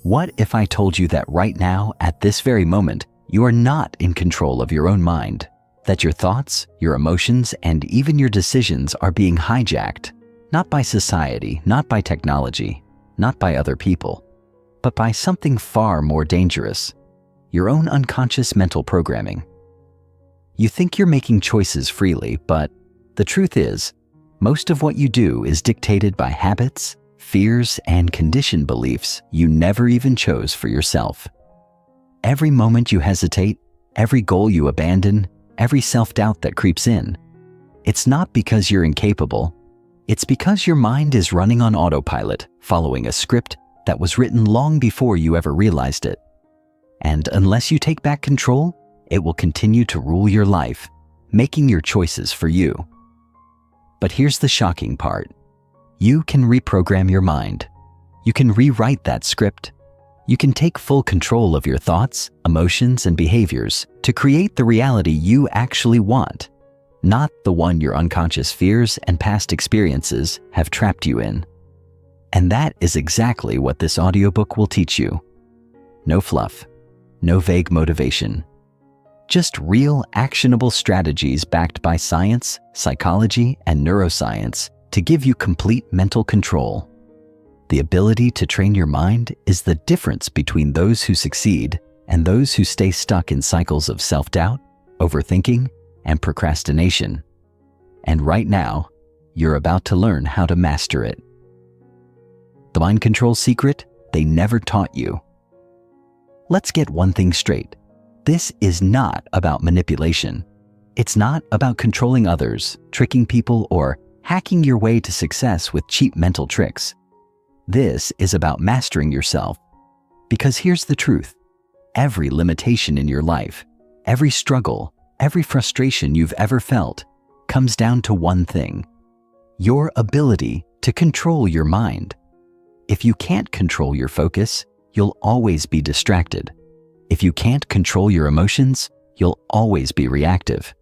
What if I told you that right now, at this very moment, you are not in control of your own mind? That your thoughts, your emotions, and even your decisions are being hijacked, not by society, not by technology, not by other people, but by something far more dangerous, your own unconscious mental programming. You think you're making choices freely, but the truth is, most of what you do is dictated by habits, fears, and conditioned beliefs you never even chose for yourself. Every moment you hesitate, every goal you abandon, every self-doubt that creeps in, it's not because you're incapable. It's because your mind is running on autopilot, following a script that was written long before you ever realized it. And unless you take back control, it will continue to rule your life, making your choices for you. But here's the shocking part. You can reprogram your mind. You can rewrite that script. You can take full control of your thoughts, emotions, and behaviors to create the reality you actually want, not the one your unconscious fears and past experiences have trapped you in. And that is exactly what this audiobook will teach you. No fluff, no vague motivation. Just real, actionable strategies backed by science, psychology, and neuroscience to give you complete mental control. The ability to train your mind is the difference between those who succeed and those who stay stuck in cycles of self-doubt, overthinking, and procrastination. And right now, you're about to learn how to master it. The mind control secret they never taught you. Let's get one thing straight. This is not about manipulation. It's not about controlling others, tricking people, or hacking your way to success with cheap mental tricks. This is about mastering yourself. Because here's the truth. Every limitation in your life, every struggle, every frustration you've ever felt comes down to one thing: your ability to control your mind. If you can't control your focus, you'll always be distracted. If you can't control your emotions, you'll always be reactive.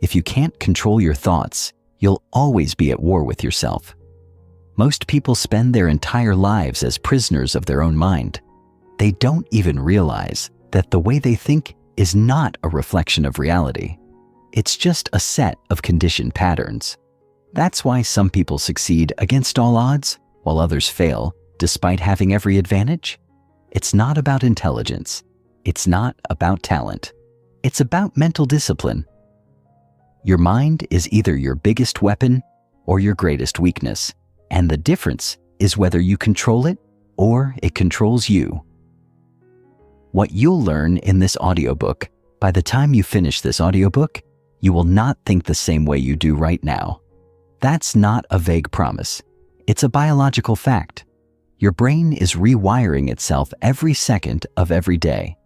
If you can't control your thoughts, you'll always be at war with yourself. Most people spend their entire lives as prisoners of their own mind. They don't even realize that the way they think is not a reflection of reality. It's just a set of conditioned patterns. That's why some people succeed against all odds, while others fail, despite having every advantage. It's not about intelligence. It's not about talent. It's about mental discipline. Your mind is either your biggest weapon or your greatest weakness, and the difference is whether you control it or it controls you. What you'll learn in this audiobook, by the time you finish this audiobook, you will not think the same way you do right now. That's not a vague promise. It's a biological fact. Your brain is rewiring itself every second of every day.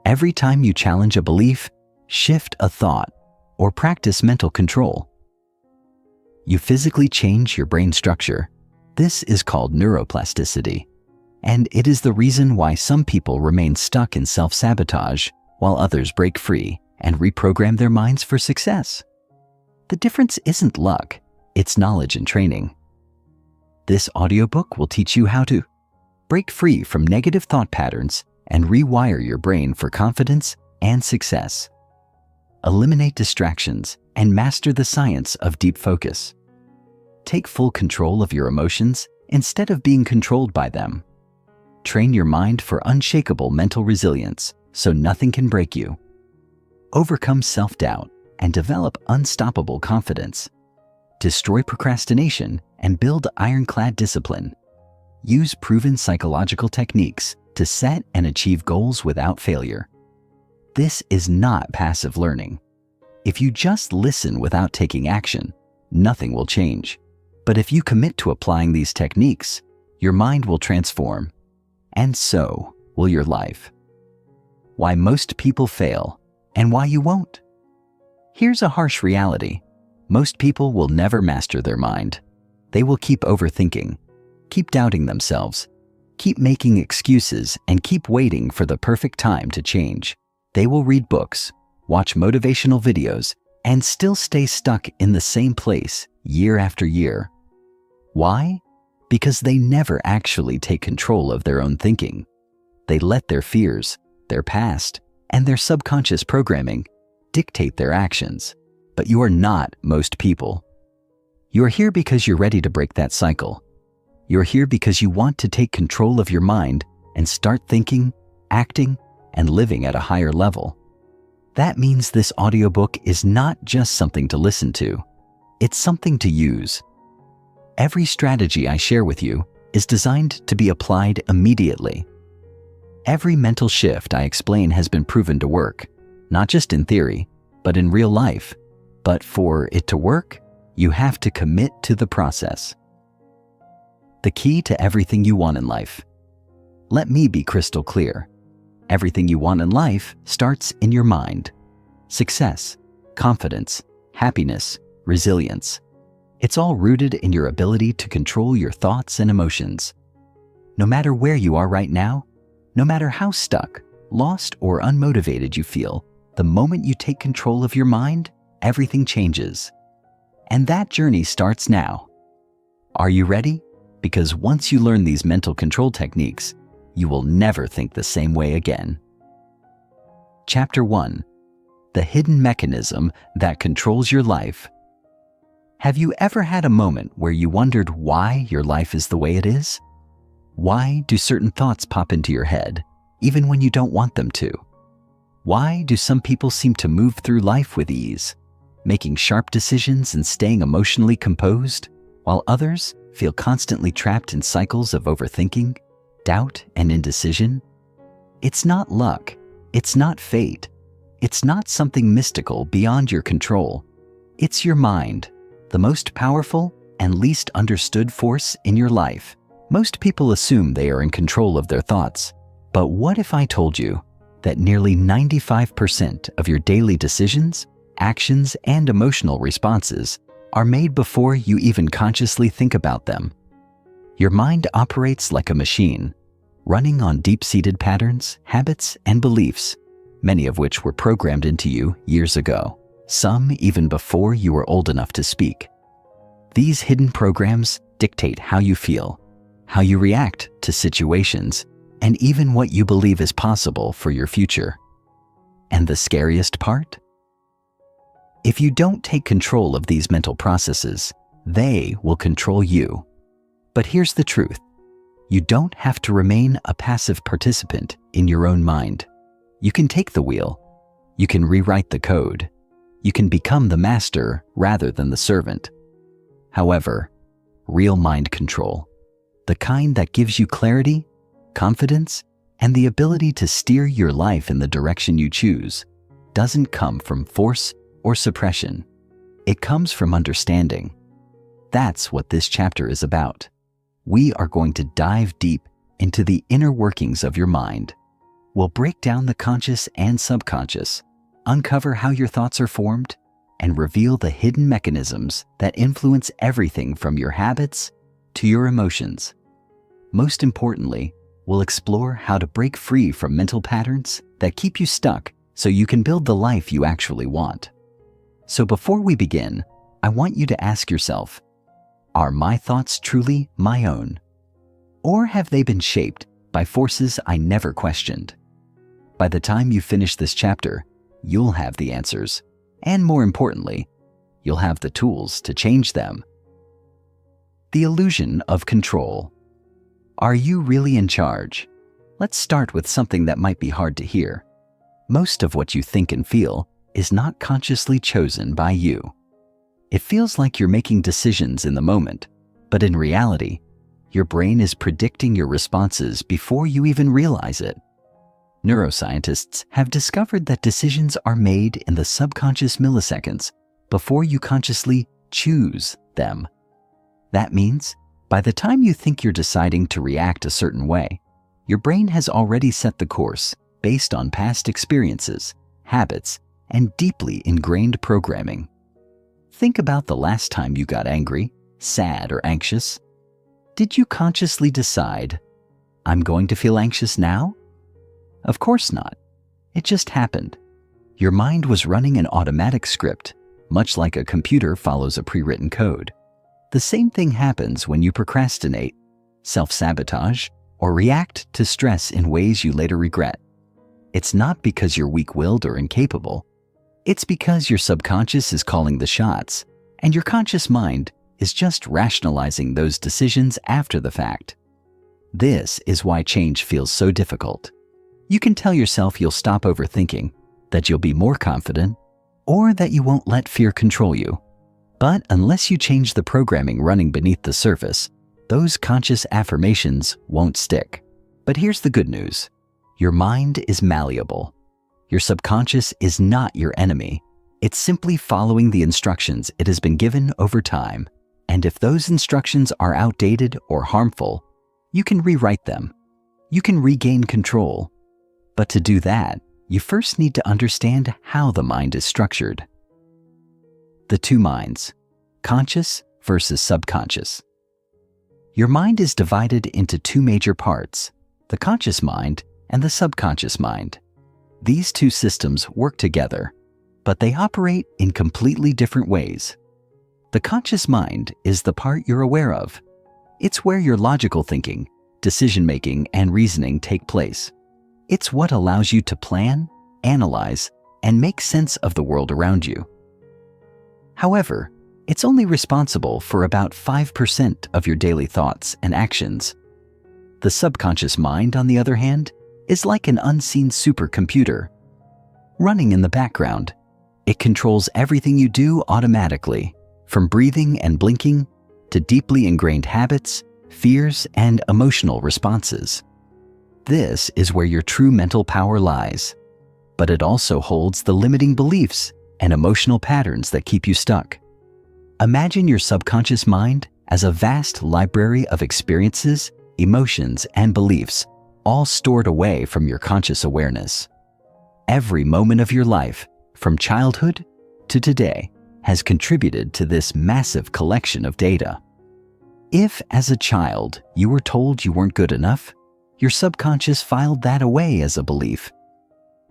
Every time you challenge a belief, shift a thought, or practice mental control, you physically change your brain structure. This is called neuroplasticity, and it is the reason why some people remain stuck in self-sabotage while others break free and reprogram their minds for success. The difference isn't luck, it's knowledge and training. This audiobook will teach you how to break free from negative thought patterns and rewire your brain for confidence and success. Eliminate distractions and master the science of deep focus. Take full control of your emotions instead of being controlled by them. Train your mind for unshakable mental resilience so nothing can break you. Overcome self-doubt and develop unstoppable confidence. Destroy procrastination and build ironclad discipline. Use proven psychological techniques to set and achieve goals without failure. This is not passive learning. If you just listen without taking action, nothing will change. But if you commit to applying these techniques, your mind will transform, and so will your life. Why most people fail and why you won't. Here's a harsh reality. Most people will never master their mind. They will keep overthinking, keep doubting themselves, keep making excuses, and keep waiting for the perfect time to change. They will read books, watch motivational videos, and still stay stuck in the same place year after year. Why? Because they never actually take control of their own thinking. They let their fears, their past, and their subconscious programming dictate their actions. But you are not most people. You are here because you're ready to break that cycle. You're here because you want to take control of your mind and start thinking, acting, and living at a higher level. That means this audiobook is not just something to listen to. It's something to use. Every strategy I share with you is designed to be applied immediately. Every mental shift I explain has been proven to work, not just in theory, but in real life. But for it to work, you have to commit to the process. The key to everything you want in life. Let me be crystal clear. Everything you want in life starts in your mind. Success, confidence, happiness, resilience. It's all rooted in your ability to control your thoughts and emotions. No matter where you are right now, no matter how stuck, lost, or unmotivated you feel, the moment you take control of your mind, everything changes. And that journey starts now. Are you ready? Because once you learn these mental control techniques, you will never think the same way again. Chapter 1. The hidden mechanism that controls your life. Have you ever had a moment where you wondered why your life is the way it is? Why do certain thoughts pop into your head, even when you don't want them to? Why do some people seem to move through life with ease, making sharp decisions and staying emotionally composed, while others feel constantly trapped in cycles of overthinking, doubt, and indecision? It's not luck. It's not fate. It's not something mystical beyond your control. It's your mind, the most powerful and least understood force in your life. Most people assume they are in control of their thoughts. But what if I told you that nearly 95% of your daily decisions, actions, and emotional responses are made before you even consciously think about them? Your mind operates like a machine, running on deep-seated patterns, habits, and beliefs, many of which were programmed into you years ago, some even before you were old enough to speak. These hidden programs dictate how you feel, how you react to situations, and even what you believe is possible for your future. And the scariest part? If you don't take control of these mental processes, they will control you. But here's the truth. You don't have to remain a passive participant in your own mind. You can take the wheel. You can rewrite the code. You can become the master rather than the servant. However, real mind control, the kind that gives you clarity, confidence, and the ability to steer your life in the direction you choose, doesn't come from force or suppression. It comes from understanding. That's what this chapter is about. We are going to dive deep into the inner workings of your mind. We'll break down the conscious and subconscious, uncover how your thoughts are formed, and reveal the hidden mechanisms that influence everything from your habits to your emotions. Most importantly, we'll explore how to break free from mental patterns that keep you stuck so you can build the life you actually want. So before we begin, I want you to ask yourself, are my thoughts truly my own? Or have they been shaped by forces I never questioned? By the time you finish this chapter, you'll have the answers. And more importantly, you'll have the tools to change them. The illusion of control. Are you really in charge? Let's start with something that might be hard to hear. Most of what you think and feel is not consciously chosen by you. It feels like you're making decisions in the moment, but in reality, your brain is predicting your responses before you even realize it. Neuroscientists have discovered that decisions are made in the subconscious milliseconds before you consciously choose them. That means, by the time you think you're deciding to react a certain way, your brain has already set the course based on past experiences, habits, and deeply ingrained programming. Think about the last time you got angry, sad, or anxious. Did you consciously decide, I'm going to feel anxious now? Of course not. It just happened. Your mind was running an automatic script, much like a computer follows a pre-written code. The same thing happens when you procrastinate, self-sabotage, or react to stress in ways you later regret. It's not because you're weak-willed or incapable. It's because your subconscious is calling the shots, and your conscious mind is just rationalizing those decisions after the fact. This is why change feels so difficult. You can tell yourself you'll stop overthinking, that you'll be more confident, or that you won't let fear control you. But unless you change the programming running beneath the surface, those conscious affirmations won't stick. But here's the good news. Your mind is malleable. Your subconscious is not your enemy. It's simply following the instructions it has been given over time. And if those instructions are outdated or harmful, you can rewrite them. You can regain control. But to do that, you first need to understand how the mind is structured. The two minds, conscious versus subconscious. Your mind is divided into two major parts, the conscious mind and the subconscious mind. These two systems work together, but they operate in completely different ways. The conscious mind is the part you're aware of. It's where your logical thinking, decision-making, and reasoning take place. It's what allows you to plan, analyze, and make sense of the world around you. However, it's only responsible for about 5% of your daily thoughts and actions. The subconscious mind, on the other hand, is like an unseen supercomputer. Running in the background, it controls everything you do automatically, from breathing and blinking to deeply ingrained habits, fears, and emotional responses. This is where your true mental power lies, but it also holds the limiting beliefs and emotional patterns that keep you stuck. Imagine your subconscious mind as a vast library of experiences, emotions, and beliefs, all stored away from your conscious awareness. Every moment of your life, from childhood to today, has contributed to this massive collection of data. If, as a child, you were told you weren't good enough, your subconscious filed that away as a belief.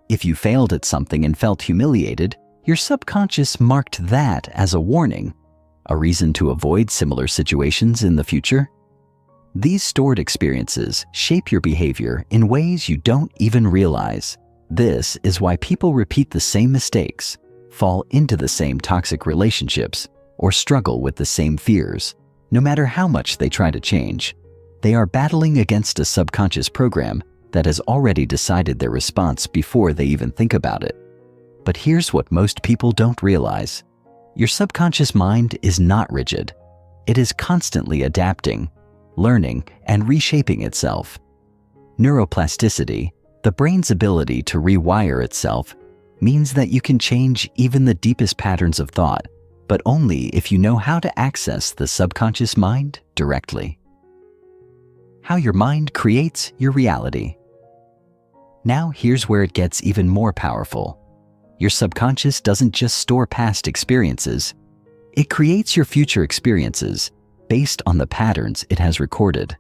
If you failed at something and felt humiliated, your subconscious marked that as a warning, a reason to avoid similar situations in the future. These stored experiences shape your behavior in ways you don't even realize. This is why people repeat the same mistakes, fall into the same toxic relationships, or struggle with the same fears, no matter how much they try to change. They are battling against a subconscious program that has already decided their response before they even think about it. But here's what most people don't realize. Your subconscious mind is not rigid. It is constantly adapting, learning, and reshaping itself. Neuroplasticity, the brain's ability to rewire itself, means that you can change even the deepest patterns of thought, but only if you know how to access the subconscious mind directly. How your mind creates your reality. Now here's where it gets even more powerful. Your subconscious doesn't just store past experiences, it creates your future experiences based on the patterns it has recorded.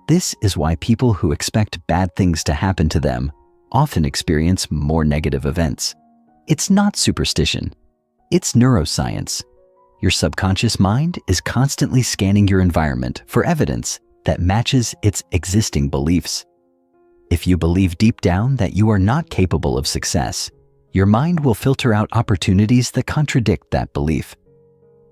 This is why people who expect bad things to happen to them often experience more negative events. It's not superstition, it's neuroscience. Your subconscious mind is constantly scanning your environment for evidence that matches its existing beliefs. If you believe deep down that you are not capable of success, your mind will filter out opportunities that contradict that belief.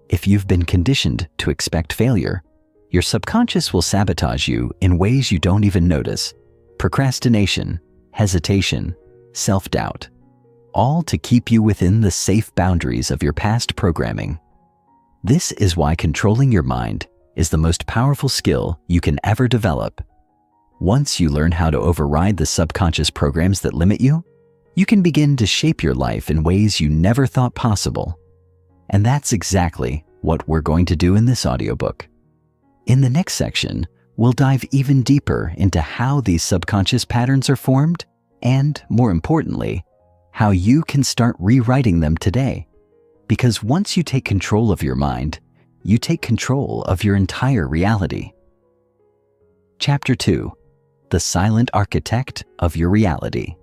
If you've been conditioned to expect failure, your subconscious will sabotage you in ways you don't even notice. Procrastination, hesitation, self-doubt, all to keep you within the safe boundaries of your past programming. This is why controlling your mind is the most powerful skill you can ever develop. Once you learn how to override the subconscious programs that limit you, you can begin to shape your life in ways you never thought possible. And that's exactly what we're going to do in this audiobook. In the next section, we'll dive even deeper into how these subconscious patterns are formed and, more importantly, how you can start rewriting them today. Because once you take control of your mind, you take control of your entire reality. Chapter 2: The Silent Architect of Your Reality.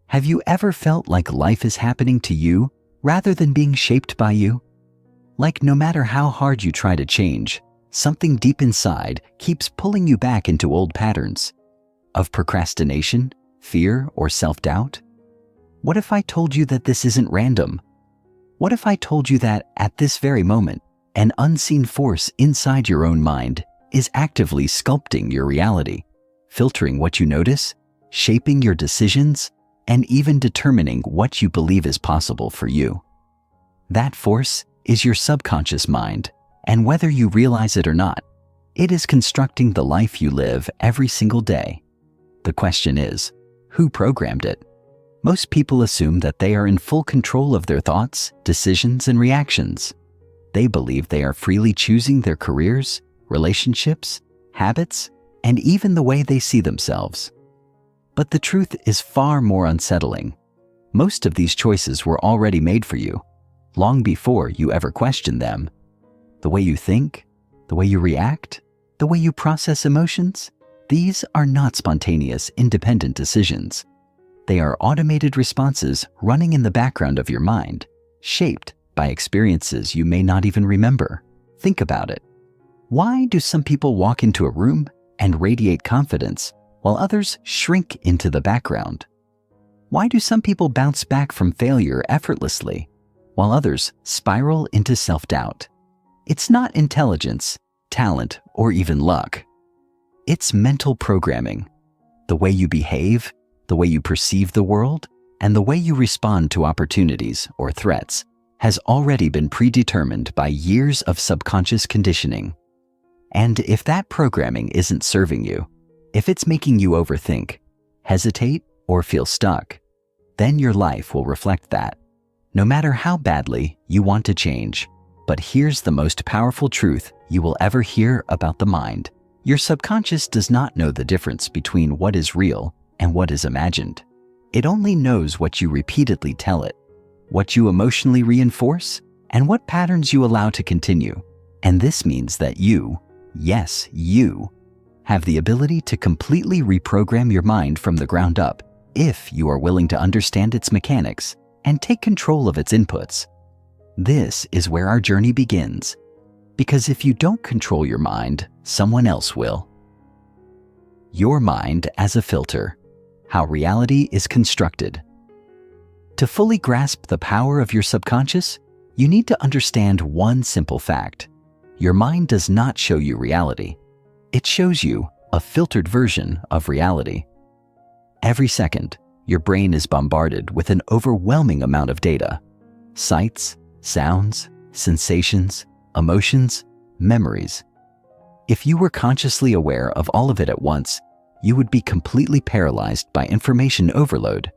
Have you ever felt like life is happening to you rather than being shaped by you? Like no matter how hard you try to change, something deep inside keeps pulling you back into old patterns of procrastination, fear, or self-doubt? What if I told you that this isn't random? What if I told you that at this very moment, an unseen force inside your own mind is actively sculpting your reality, filtering what you notice, shaping your decisions, and even determining what you believe is possible for you? That force is your subconscious mind, and whether you realize it or not, it is constructing the life you live every single day. The question is, who programmed it? Most people assume that they are in full control of their thoughts, decisions, and reactions. They believe they are freely choosing their careers, relationships, habits, and even the way they see themselves. But the truth is far more unsettling. Most of these choices were already made for you, long before you ever questioned them. The way you think, the way you react, the way you process emotions, these are not spontaneous, independent decisions. They are automated responses running in the background of your mind, shaped by experiences you may not even remember. Think about it. Why do some people walk into a room and radiate confidence, while others shrink into the background? Why do some people bounce back from failure effortlessly, while others spiral into self-doubt? It's not intelligence, talent, or even luck. It's mental programming. The way you behave, the way you perceive the world, and the way you respond to opportunities or threats has already been predetermined by years of subconscious conditioning. And if that programming isn't serving you, if it's making you overthink, hesitate, or feel stuck, then your life will reflect that, no matter how badly you want to change. But here's the most powerful truth you will ever hear about the mind. Your subconscious does not know the difference between what is real and what is imagined. It only knows what you repeatedly tell it, what you emotionally reinforce, and what patterns you allow to continue. And this means that you, yes, you, have the ability to completely reprogram your mind from the ground up if you are willing to understand its mechanics and take control of its inputs. This is where our journey begins, because if you don't control your mind, someone else will. Your mind as a filter. How reality is constructed. To fully grasp the power of your subconscious, you need to understand one simple fact. Your mind does not show you reality. It shows you a filtered version of reality. Every second, your brain is bombarded with an overwhelming amount of data. Sights, sounds, sensations, emotions, memories. If you were consciously aware of all of it at once, you would be completely paralyzed by information overload.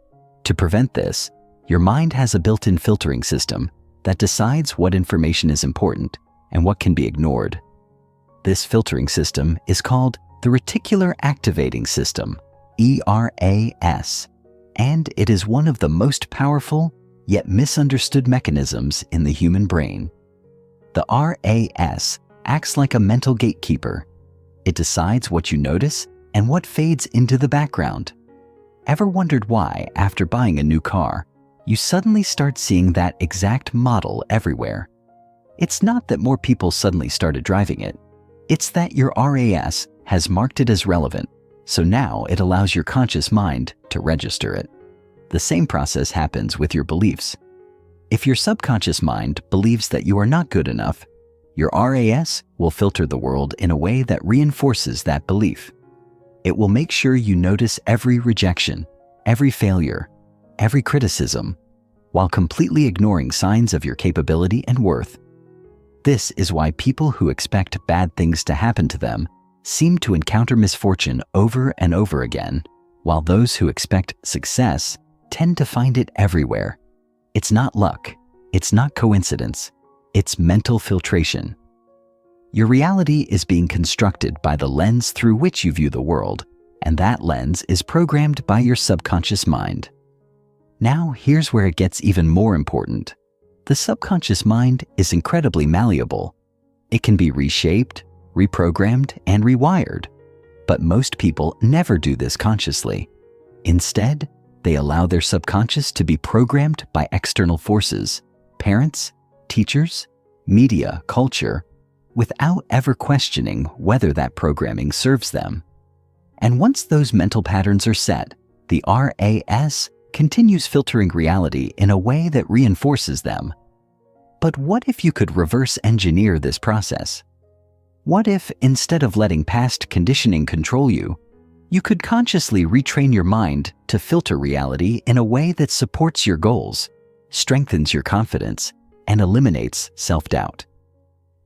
To prevent this, your mind has a built-in filtering system that decides what information is important and what can be ignored. This filtering system is called the reticular activating system, ERAS, and it is one of the most powerful yet misunderstood mechanisms in the human brain. The RAS acts like a mental gatekeeper. It decides what you notice and what fades into the background. Ever wondered why, after buying a new car, you suddenly start seeing that exact model everywhere? It's not that more people suddenly started driving it. It's that your RAS has marked it as relevant, so now it allows your conscious mind to register it. The same process happens with your beliefs. If your subconscious mind believes that you are not good enough, your RAS will filter the world in a way that reinforces that belief. It will make sure you notice every rejection, every failure, every criticism, while completely ignoring signs of your capability and worth. This is why people who expect bad things to happen to them seem to encounter misfortune over and over again, while those who expect success tend to find it everywhere. It's not luck, it's not coincidence, it's mental filtration. Your reality is being constructed by the lens through which you view the world, and that lens is programmed by your subconscious mind. Now, here's where it gets even more important. The subconscious mind is incredibly malleable. It can be reshaped, reprogrammed, and rewired. But most people never do this consciously. Instead, they allow their subconscious to be programmed by external forces, parents, teachers, media, culture, without ever questioning whether that programming serves them. And once those mental patterns are set, the RAS continues filtering reality in a way that reinforces them. But what if you could reverse engineer this process? What if, instead of letting past conditioning control you, you could consciously retrain your mind to filter reality in a way that supports your goals, strengthens your confidence, and eliminates self-doubt?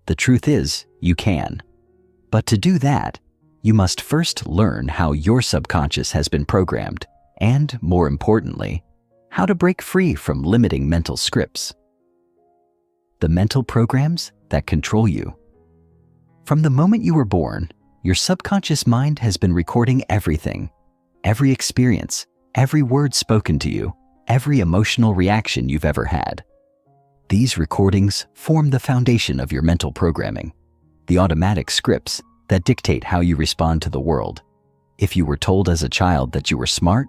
The truth is, you can. But to do that, you must first learn how your subconscious has been programmed, and, more importantly, how to break free from limiting mental scripts. The mental programs that control you. From the moment you were born, your subconscious mind has been recording everything, every experience, every word spoken to you, every emotional reaction you've ever had. These recordings form the foundation of your mental programming, the automatic scripts that dictate how you respond to the world. If you were told as a child that you were smart,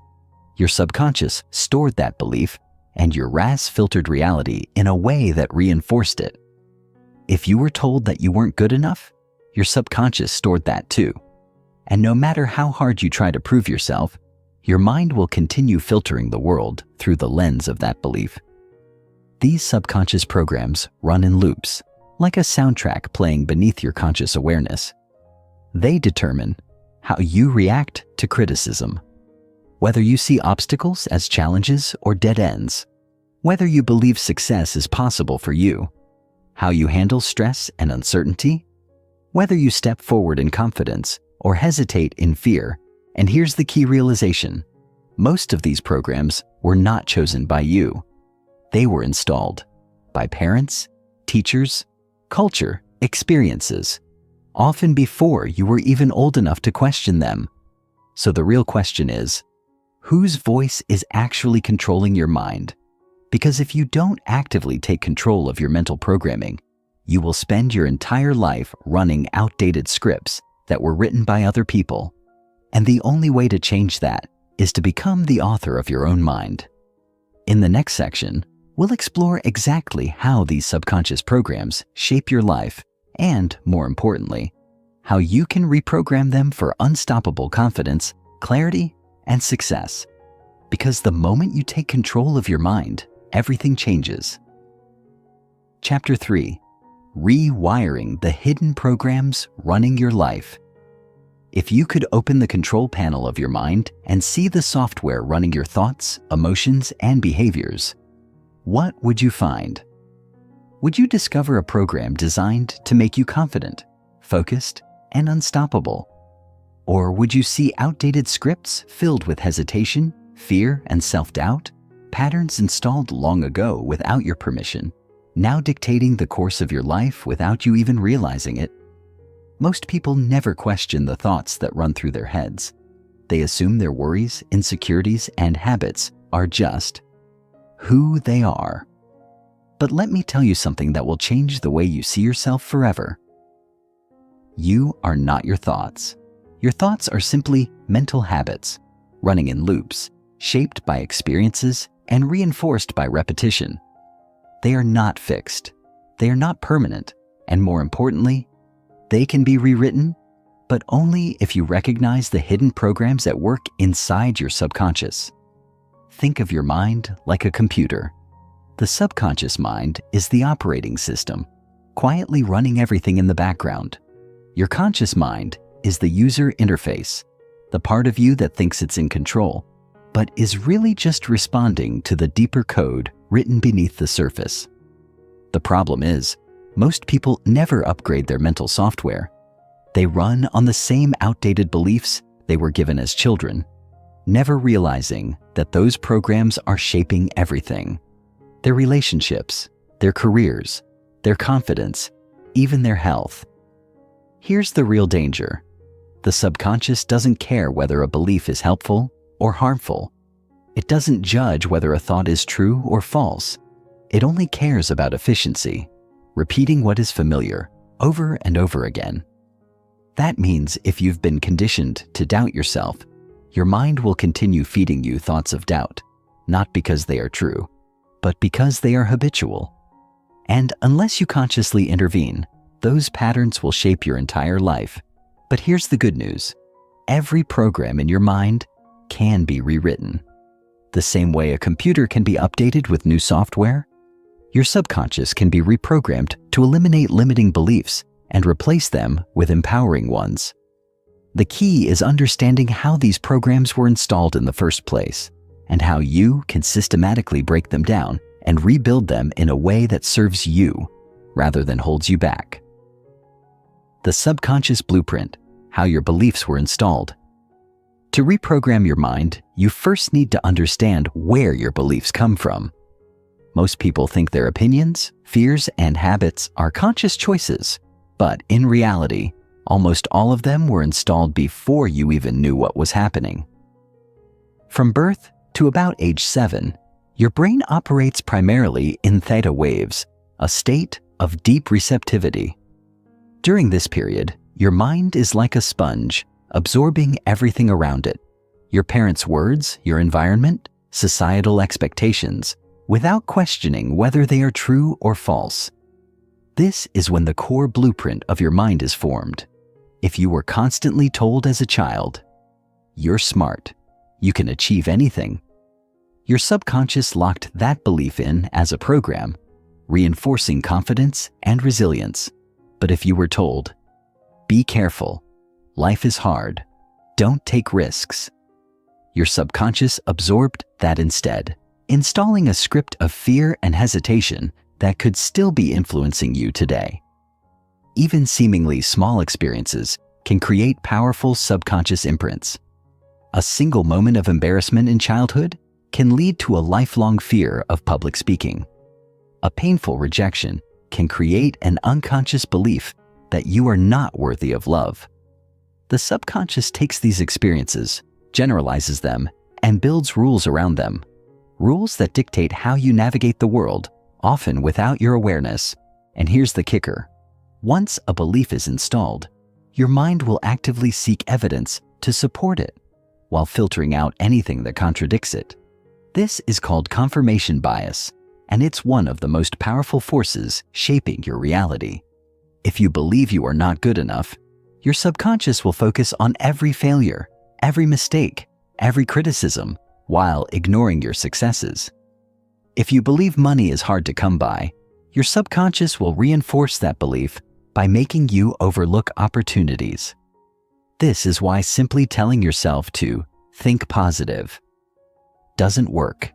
your subconscious stored that belief, and your RAS filtered reality in a way that reinforced it. If you were told that you weren't good enough, your subconscious stored that too. And no matter how hard you try to prove yourself, your mind will continue filtering the world through the lens of that belief. These subconscious programs run in loops, like a soundtrack playing beneath your conscious awareness. They determine how you react to criticism, whether you see obstacles as challenges or dead ends, whether you believe success is possible for you, how you handle stress and uncertainty, whether you step forward in confidence or hesitate in fear. And here's the key realization: most of these programs were not chosen by you. They were installed by parents, teachers, culture, experiences, often before you were even old enough to question them. So the real question is, whose voice is actually controlling your mind? Because if you don't actively take control of your mental programming, you will spend your entire life running outdated scripts that were written by other people. And the only way to change that is to become the author of your own mind. In the next section, we'll explore exactly how these subconscious programs shape your life and, more importantly, how you can reprogram them for unstoppable confidence, clarity, and success. Because the moment you take control of your mind, everything changes. Chapter 3: Rewiring the hidden programs running your life. If you could open the control panel of your mind and see the software running your thoughts, emotions, and behaviors, what would you find? Would you discover a program designed to make you confident, focused, and unstoppable? Or would you see outdated scripts filled with hesitation, fear, and self-doubt, patterns installed long ago without your permission, now dictating the course of your life without you even realizing it? Most people never question the thoughts that run through their heads. They assume their worries, insecurities, and habits are just who they are. But let me tell you something that will change the way you see yourself forever. You are not your thoughts. Your thoughts are simply mental habits, running in loops, shaped by experiences and reinforced by repetition. They are not fixed. They are not permanent. And more importantly, they can be rewritten, but only if you recognize the hidden programs at work inside your subconscious. Think of your mind like a computer. The subconscious mind is the operating system, quietly running everything in the background. Your conscious mind is the user interface, the part of you that thinks it's in control, but is really just responding to the deeper code written beneath the surface. The problem is, most people never upgrade their mental software. They run on the same outdated beliefs they were given as children, never realizing that those programs are shaping everything: their relationships, their careers, their confidence, even their health. Here's the real danger. The subconscious doesn't care whether a belief is helpful or harmful. It doesn't judge whether a thought is true or false. It only cares about efficiency, repeating what is familiar over and over again. That means if you've been conditioned to doubt yourself, your mind will continue feeding you thoughts of doubt, not because they are true, but because they are habitual. And unless you consciously intervene, those patterns will shape your entire life. But here's the good news. Every program in your mind can be rewritten. The same way a computer can be updated with new software, your subconscious can be reprogrammed to eliminate limiting beliefs and replace them with empowering ones. The key is understanding how these programs were installed in the first place and how you can systematically break them down and rebuild them in a way that serves you rather than holds you back. The subconscious blueprint, how your beliefs were installed. To reprogram your mind, you first need to understand where your beliefs come from. Most people think their opinions, fears, and habits are conscious choices, but in reality, almost all of them were installed before you even knew what was happening. From birth to about age 7, your brain operates primarily in theta waves, a state of deep receptivity. During this period, your mind is like a sponge, absorbing everything around it. Your parents' words, your environment, societal expectations, without questioning whether they are true or false. This is when the core blueprint of your mind is formed. If you were constantly told as a child, "You're smart, you can achieve anything," your subconscious locked that belief in as a program, reinforcing confidence and resilience. But if you were told, "Be careful, life is hard, don't take risks," your subconscious absorbed that instead, installing a script of fear and hesitation that could still be influencing you today. Even seemingly small experiences can create powerful subconscious imprints. A single moment of embarrassment in childhood can lead to a lifelong fear of public speaking. A painful rejection can create an unconscious belief that you are not worthy of love. The subconscious takes these experiences, generalizes them, and builds rules around them. Rules that dictate how you navigate the world, often without your awareness. And here's the kicker. Once a belief is installed, your mind will actively seek evidence to support it, while filtering out anything that contradicts it. This is called confirmation bias, and it's one of the most powerful forces shaping your reality. If you believe you are not good enough, your subconscious will focus on every failure, every mistake, every criticism, while ignoring your successes. If you believe money is hard to come by, your subconscious will reinforce that belief by making you overlook opportunities. This is why simply telling yourself to think positive doesn't work.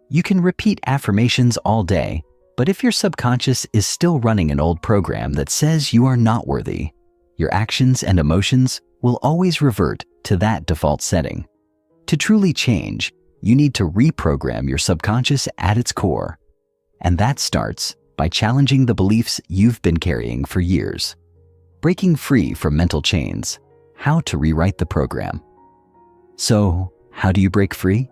You can repeat affirmations all day, but if your subconscious is still running an old program that says you are not worthy, your actions and emotions will always revert to that default setting. To truly change, you need to reprogram your subconscious at its core. And that starts by challenging the beliefs you've been carrying for years. Breaking free from mental chains, how to rewrite the program. So, how do you break free?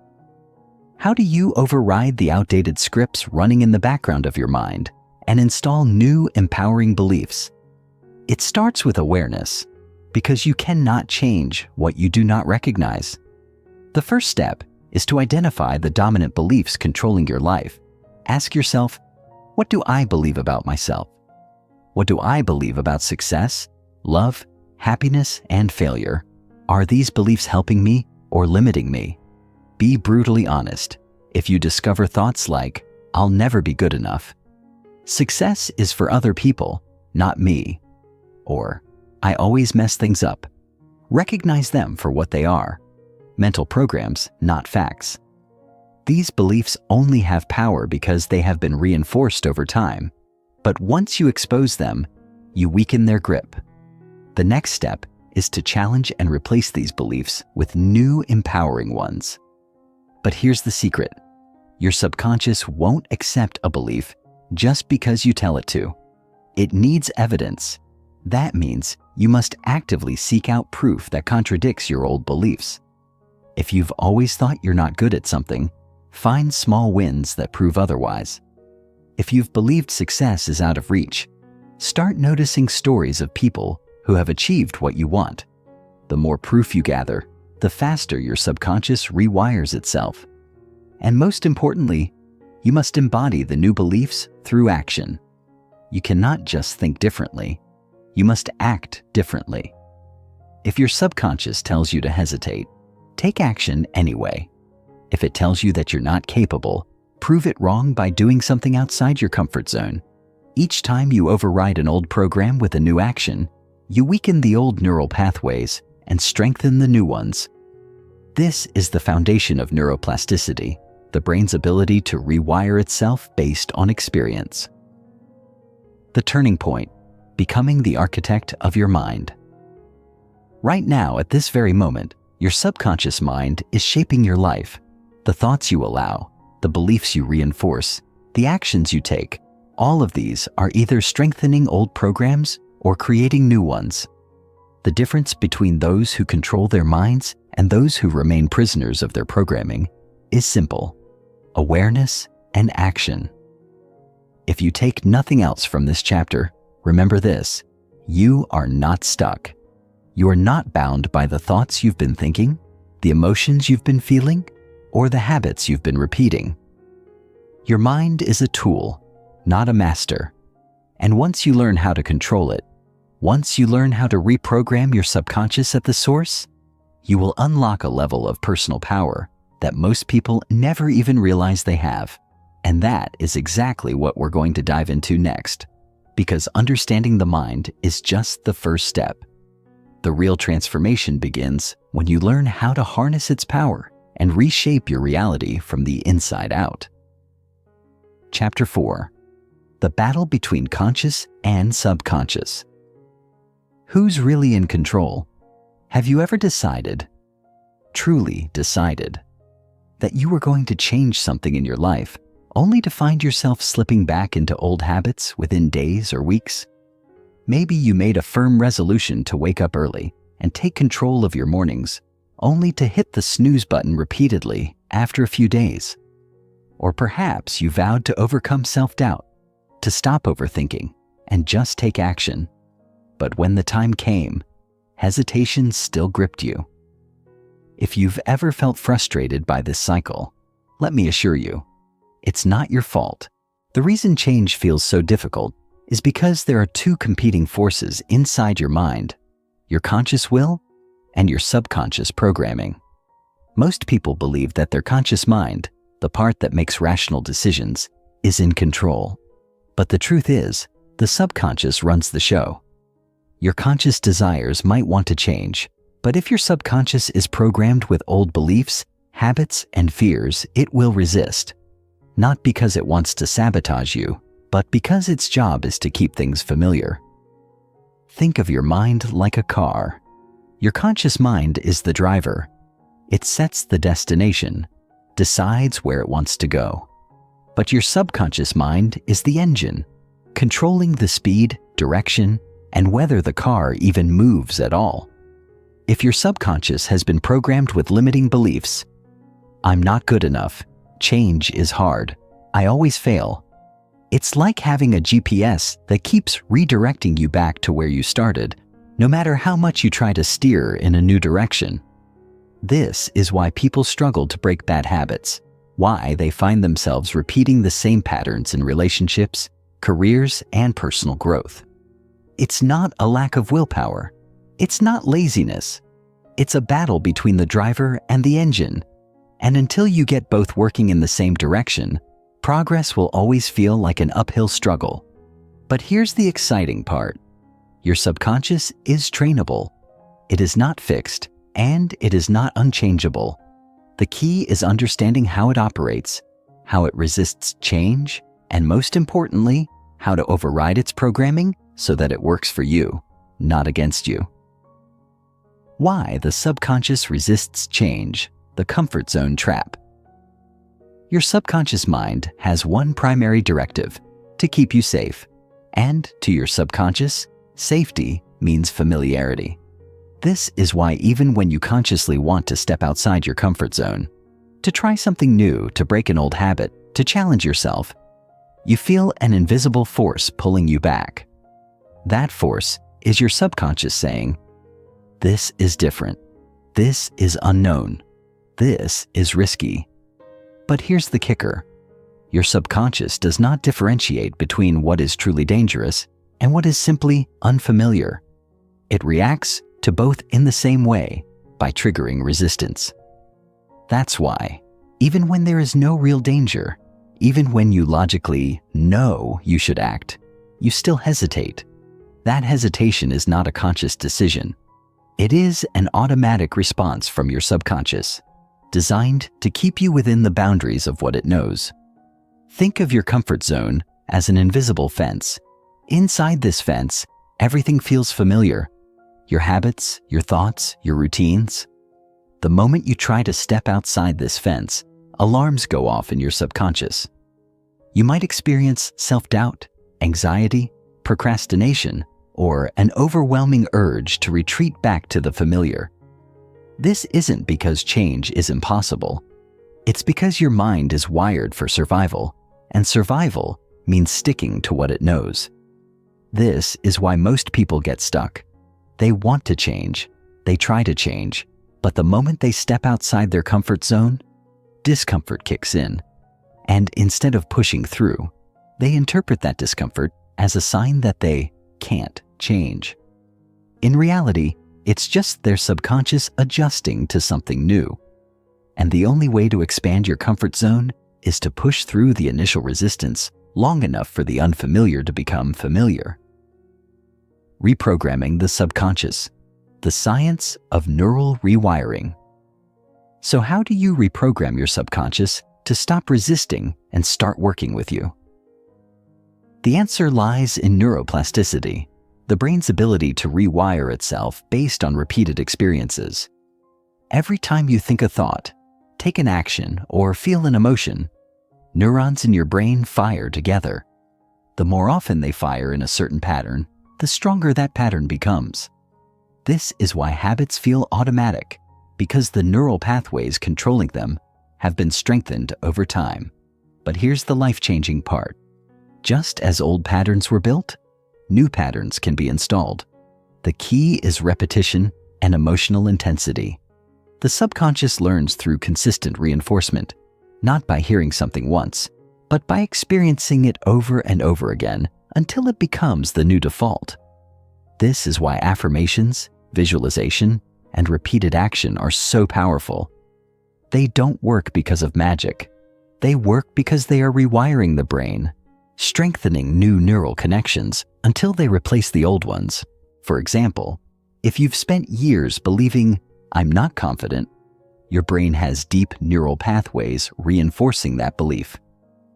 How do you override the outdated scripts running in the background of your mind and install new empowering beliefs? It starts with awareness, because you cannot change what you do not recognize. The first step is to identify the dominant beliefs controlling your life. Ask yourself, what do I believe about myself? What do I believe about success, love, happiness, and failure? Are these beliefs helping me or limiting me? Be brutally honest. If you discover thoughts like, "I'll never be good enough," "Success is for other people, not me," or "I always mess things up," recognize them for what they are. Mental programs, not facts. These beliefs only have power because they have been reinforced over time. But once you expose them, you weaken their grip. The next step is to challenge and replace these beliefs with new empowering ones. But here's the secret. Your subconscious won't accept a belief just because you tell it to. It needs evidence. That means you must actively seek out proof that contradicts your old beliefs. If you've always thought you're not good at something, find small wins that prove otherwise. If you've believed success is out of reach, start noticing stories of people who have achieved what you want. The more proof you gather, the faster your subconscious rewires itself. And most importantly, you must embody the new beliefs through action. You cannot just think differently. You must act differently. If your subconscious tells you to hesitate, take action anyway. If it tells you that you're not capable, prove it wrong by doing something outside your comfort zone. Each time you override an old program with a new action, you weaken the old neural pathways and strengthen the new ones. This is the foundation of neuroplasticity, the brain's ability to rewire itself based on experience. The turning point, becoming the architect of your mind. Right now, at this very moment, your subconscious mind is shaping your life. The thoughts you allow, the beliefs you reinforce, the actions you take, all of these are either strengthening old programs or creating new ones. The difference between those who control their minds and those who remain prisoners of their programming is simple: awareness and action. If you take nothing else from this chapter, remember this: you are not stuck. You are not bound by the thoughts you've been thinking, the emotions you've been feeling, or the habits you've been repeating. Your mind is a tool, not a master. And once you learn how to control it, once you learn how to reprogram your subconscious at the source, you will unlock a level of personal power that most people never even realize they have. And that is exactly what we're going to dive into next, because understanding the mind is just the first step. The real transformation begins when you learn how to harness its power and reshape your reality from the inside out. Chapter 4: The battle between conscious and subconscious. Who's really in control? Have you ever decided, truly decided, that you were going to change something in your life only to find yourself slipping back into old habits within days or weeks? Maybe you made a firm resolution to wake up early and take control of your mornings, only to hit the snooze button repeatedly after a few days. Or perhaps you vowed to overcome self-doubt, to stop overthinking, and just take action. But when the time came, hesitation still gripped you. If you've ever felt frustrated by this cycle, let me assure you, it's not your fault. The reason change feels so difficult is because there are two competing forces inside your mind: your conscious will and your subconscious programming. Most people believe that their conscious mind, the part that makes rational decisions, is in control. But the truth is, the subconscious runs the show. Your conscious desires might want to change, but if your subconscious is programmed with old beliefs, habits, and fears, it will resist. Not because it wants to sabotage you, but because its job is to keep things familiar. Think of your mind like a car. Your conscious mind is the driver. It sets the destination, decides where it wants to go. But your subconscious mind is the engine, controlling the speed, direction, and whether the car even moves at all. If your subconscious has been programmed with limiting beliefs, "I'm not good enough, change is hard, I always fail," it's like having a GPS that keeps redirecting you back to where you started, no matter how much you try to steer in a new direction. This is why people struggle to break bad habits, why they find themselves repeating the same patterns in relationships, careers, and personal growth. It's not a lack of willpower. It's not laziness. It's a battle between the driver and the engine. And until you get both working in the same direction, progress will always feel like an uphill struggle. But here's the exciting part. Your subconscious is trainable. It is not fixed, and it is not unchangeable. The key is understanding how it operates, how it resists change, and most importantly, how to override its programming so that it works for you, not against you. Why the subconscious resists change, the comfort zone trap. Your subconscious mind has one primary directive: to keep you safe. And to your subconscious, safety means familiarity. This is why even when you consciously want to step outside your comfort zone, to try something new, to break an old habit, to challenge yourself, you feel an invisible force pulling you back. That force is your subconscious saying, "This is different. This is unknown. This is risky." But here's the kicker. Your subconscious does not differentiate between what is truly dangerous and what is simply unfamiliar. It reacts to both in the same way by triggering resistance. That's why, even when there is no real danger, even when you logically know you should act, you still hesitate. That hesitation is not a conscious decision. It is an automatic response from your subconscious, designed to keep you within the boundaries of what it knows. Think of your comfort zone as an invisible fence. Inside this fence, everything feels familiar. Your habits, your thoughts, your routines. The moment you try to step outside this fence, alarms go off in your subconscious. You might experience self-doubt, anxiety, procrastination, or an overwhelming urge to retreat back to the familiar. This isn't because change is impossible. It's because your mind is wired for survival, and survival means sticking to what it knows. This is why most people get stuck. They want to change, they try to change, but the moment they step outside their comfort zone, discomfort kicks in. And instead of pushing through, they interpret that discomfort as a sign that they can't change. In reality, it's just their subconscious adjusting to something new. And the only way to expand your comfort zone is to push through the initial resistance long enough for the unfamiliar to become familiar. Reprogramming the subconscious, the science of neural rewiring. So how do you reprogram your subconscious to stop resisting and start working with you? The answer lies in neuroplasticity, the brain's ability to rewire itself based on repeated experiences. Every time you think a thought, take an action, or feel an emotion, neurons in your brain fire together. The more often they fire in a certain pattern, the stronger that pattern becomes. This is why habits feel automatic, because the neural pathways controlling them have been strengthened over time. But here's the life-changing part. Just as old patterns were built, new patterns can be installed. The key is repetition and emotional intensity. The subconscious learns through consistent reinforcement, not by hearing something once, but by experiencing it over and over again until it becomes the new default. This is why affirmations, visualization, and repeated action are so powerful. They don't work because of magic. They work because they are rewiring the brain, strengthening new neural connections until they replace the old ones. For example, if you've spent years believing, "I'm not confident," your brain has deep neural pathways reinforcing that belief.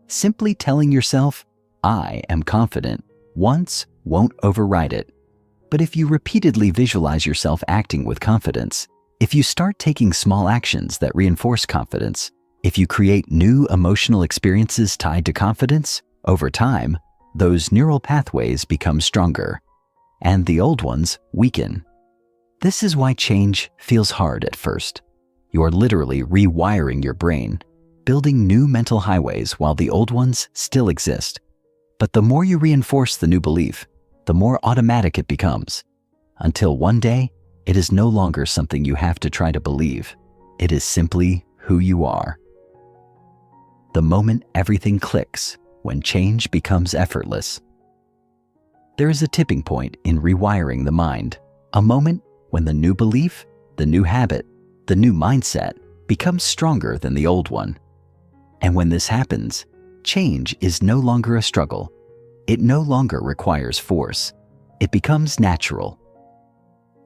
Simply telling yourself, "I am confident," once won't override it. But if you repeatedly visualize yourself acting with confidence, if you start taking small actions that reinforce confidence, if you create new emotional experiences tied to confidence, over time, those neural pathways become stronger, and the old ones weaken. This is why change feels hard at first. You are literally rewiring your brain, building new mental highways while the old ones still exist. But the more you reinforce the new belief, the more automatic it becomes, until one day, it is no longer something you have to try to believe. It is simply who you are. The moment everything clicks, when change becomes effortless. There is a tipping point in rewiring the mind, a moment when the new belief, the new habit, the new mindset becomes stronger than the old one. And when this happens, change is no longer a struggle. It no longer requires force. It becomes natural.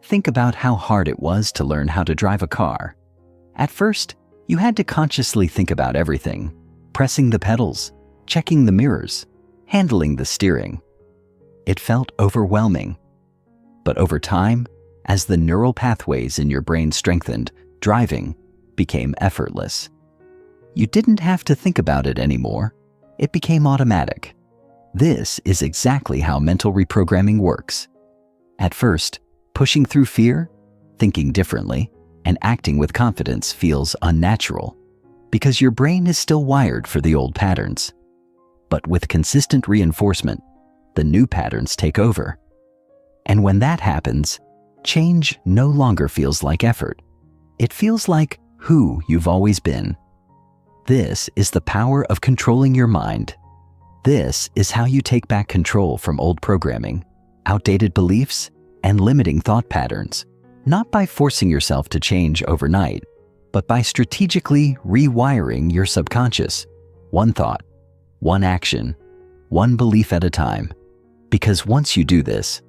Think about how hard it was to learn how to drive a car. At first, you had to consciously think about everything, pressing the pedals, checking the mirrors, handling the steering. It felt overwhelming. But over time, as the neural pathways in your brain strengthened, driving became effortless. You didn't have to think about it anymore. It became automatic. This is exactly how mental reprogramming works. At first, pushing through fear, thinking differently, and acting with confidence feels unnatural because your brain is still wired for the old patterns. But with consistent reinforcement, the new patterns take over. And when that happens, change no longer feels like effort. It feels like who you've always been. This is the power of controlling your mind. This is how you take back control from old programming, outdated beliefs, and limiting thought patterns, not by forcing yourself to change overnight, but by strategically rewiring your subconscious, one thought, one action, one belief at a time. Because once you do this,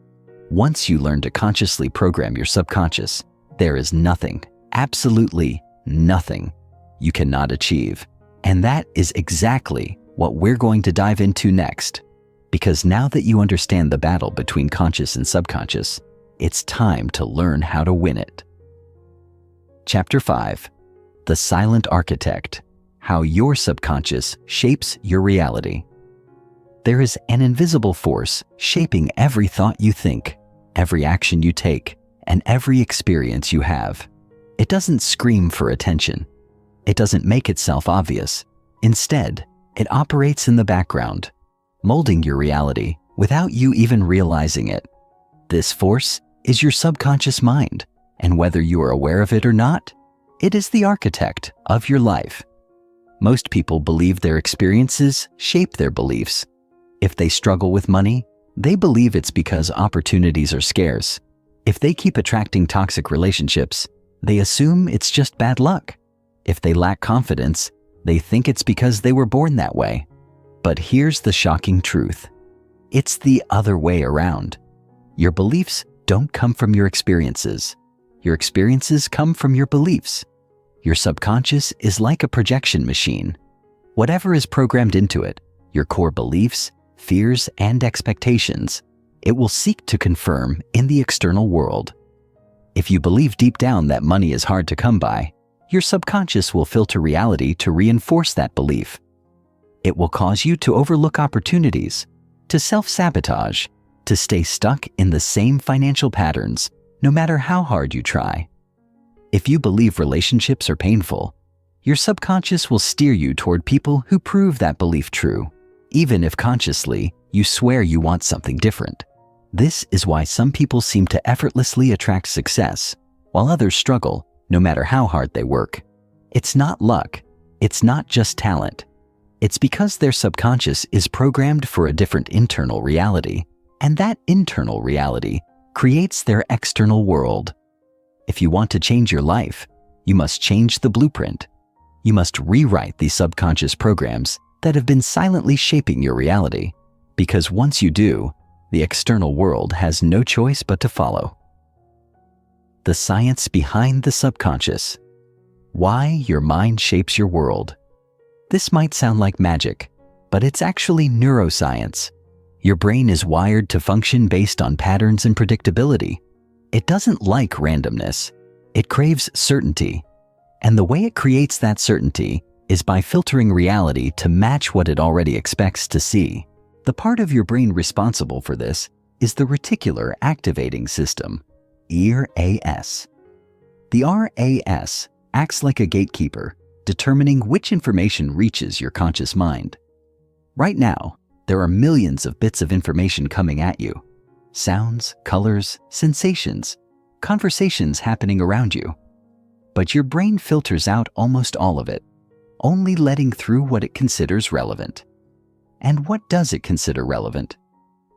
once you learn to consciously program your subconscious, there is nothing, absolutely nothing, you cannot achieve. And that is exactly what we're going to dive into next. Because now that you understand the battle between conscious and subconscious, it's time to learn how to win it. Chapter 5. The Silent Architect: How Your Subconscious Shapes Your Reality. There is an invisible force shaping every thought you think, every action you take, and every experience you have. It doesn't scream for attention. It doesn't make itself obvious. Instead, it operates in the background, molding your reality without you even realizing it. This force is your subconscious mind, and whether you are aware of it or not, it is the architect of your life. Most people believe their experiences shape their beliefs. If they struggle with money, they believe it's because opportunities are scarce. If they keep attracting toxic relationships, they assume it's just bad luck. If they lack confidence, they think it's because they were born that way. But here's the shocking truth. It's the other way around. Your beliefs don't come from your experiences. Your experiences come from your beliefs. Your subconscious is like a projection machine. Whatever is programmed into it, your core beliefs, fears, and expectations, it will seek to confirm in the external world. If you believe deep down that money is hard to come by, your subconscious will filter reality to reinforce that belief. It will cause you to overlook opportunities, to self-sabotage, to stay stuck in the same financial patterns, no matter how hard you try. If you believe relationships are painful, your subconscious will steer you toward people who prove that belief true, even if consciously you swear you want something different. This is why some people seem to effortlessly attract success, while others struggle, no matter how hard they work. It's not luck. It's not just talent. It's because their subconscious is programmed for a different internal reality, and that internal reality creates their external world. If you want to change your life, you must change the blueprint. You must rewrite the subconscious programs that have been silently shaping your reality, because once you do, the external world has no choice but to follow. The science behind the subconscious. Why your mind shapes your world. This might sound like magic, but it's actually neuroscience. Your brain is wired to function based on patterns and predictability. It doesn't like randomness. It craves certainty. And the way it creates that certainty is by filtering reality to match what it already expects to see. The part of your brain responsible for this is the reticular activating system, RAS. The RAS acts like a gatekeeper, determining which information reaches your conscious mind. Right now, there are millions of bits of information coming at you. Sounds, colors, sensations, conversations happening around you. But your brain filters out almost all of it, only letting through what it considers relevant. And what does it consider relevant?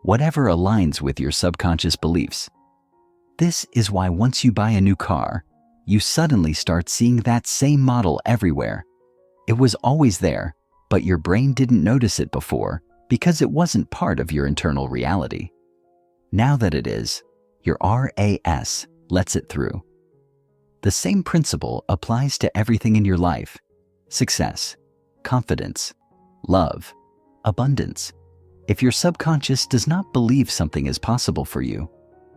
Whatever aligns with your subconscious beliefs. This is why once you buy a new car, you suddenly start seeing that same model everywhere. It was always there, but your brain didn't notice it before because it wasn't part of your internal reality. Now that it is, your RAS lets it through. The same principle applies to everything in your life: success, confidence, love, abundance. If your subconscious does not believe something is possible for you,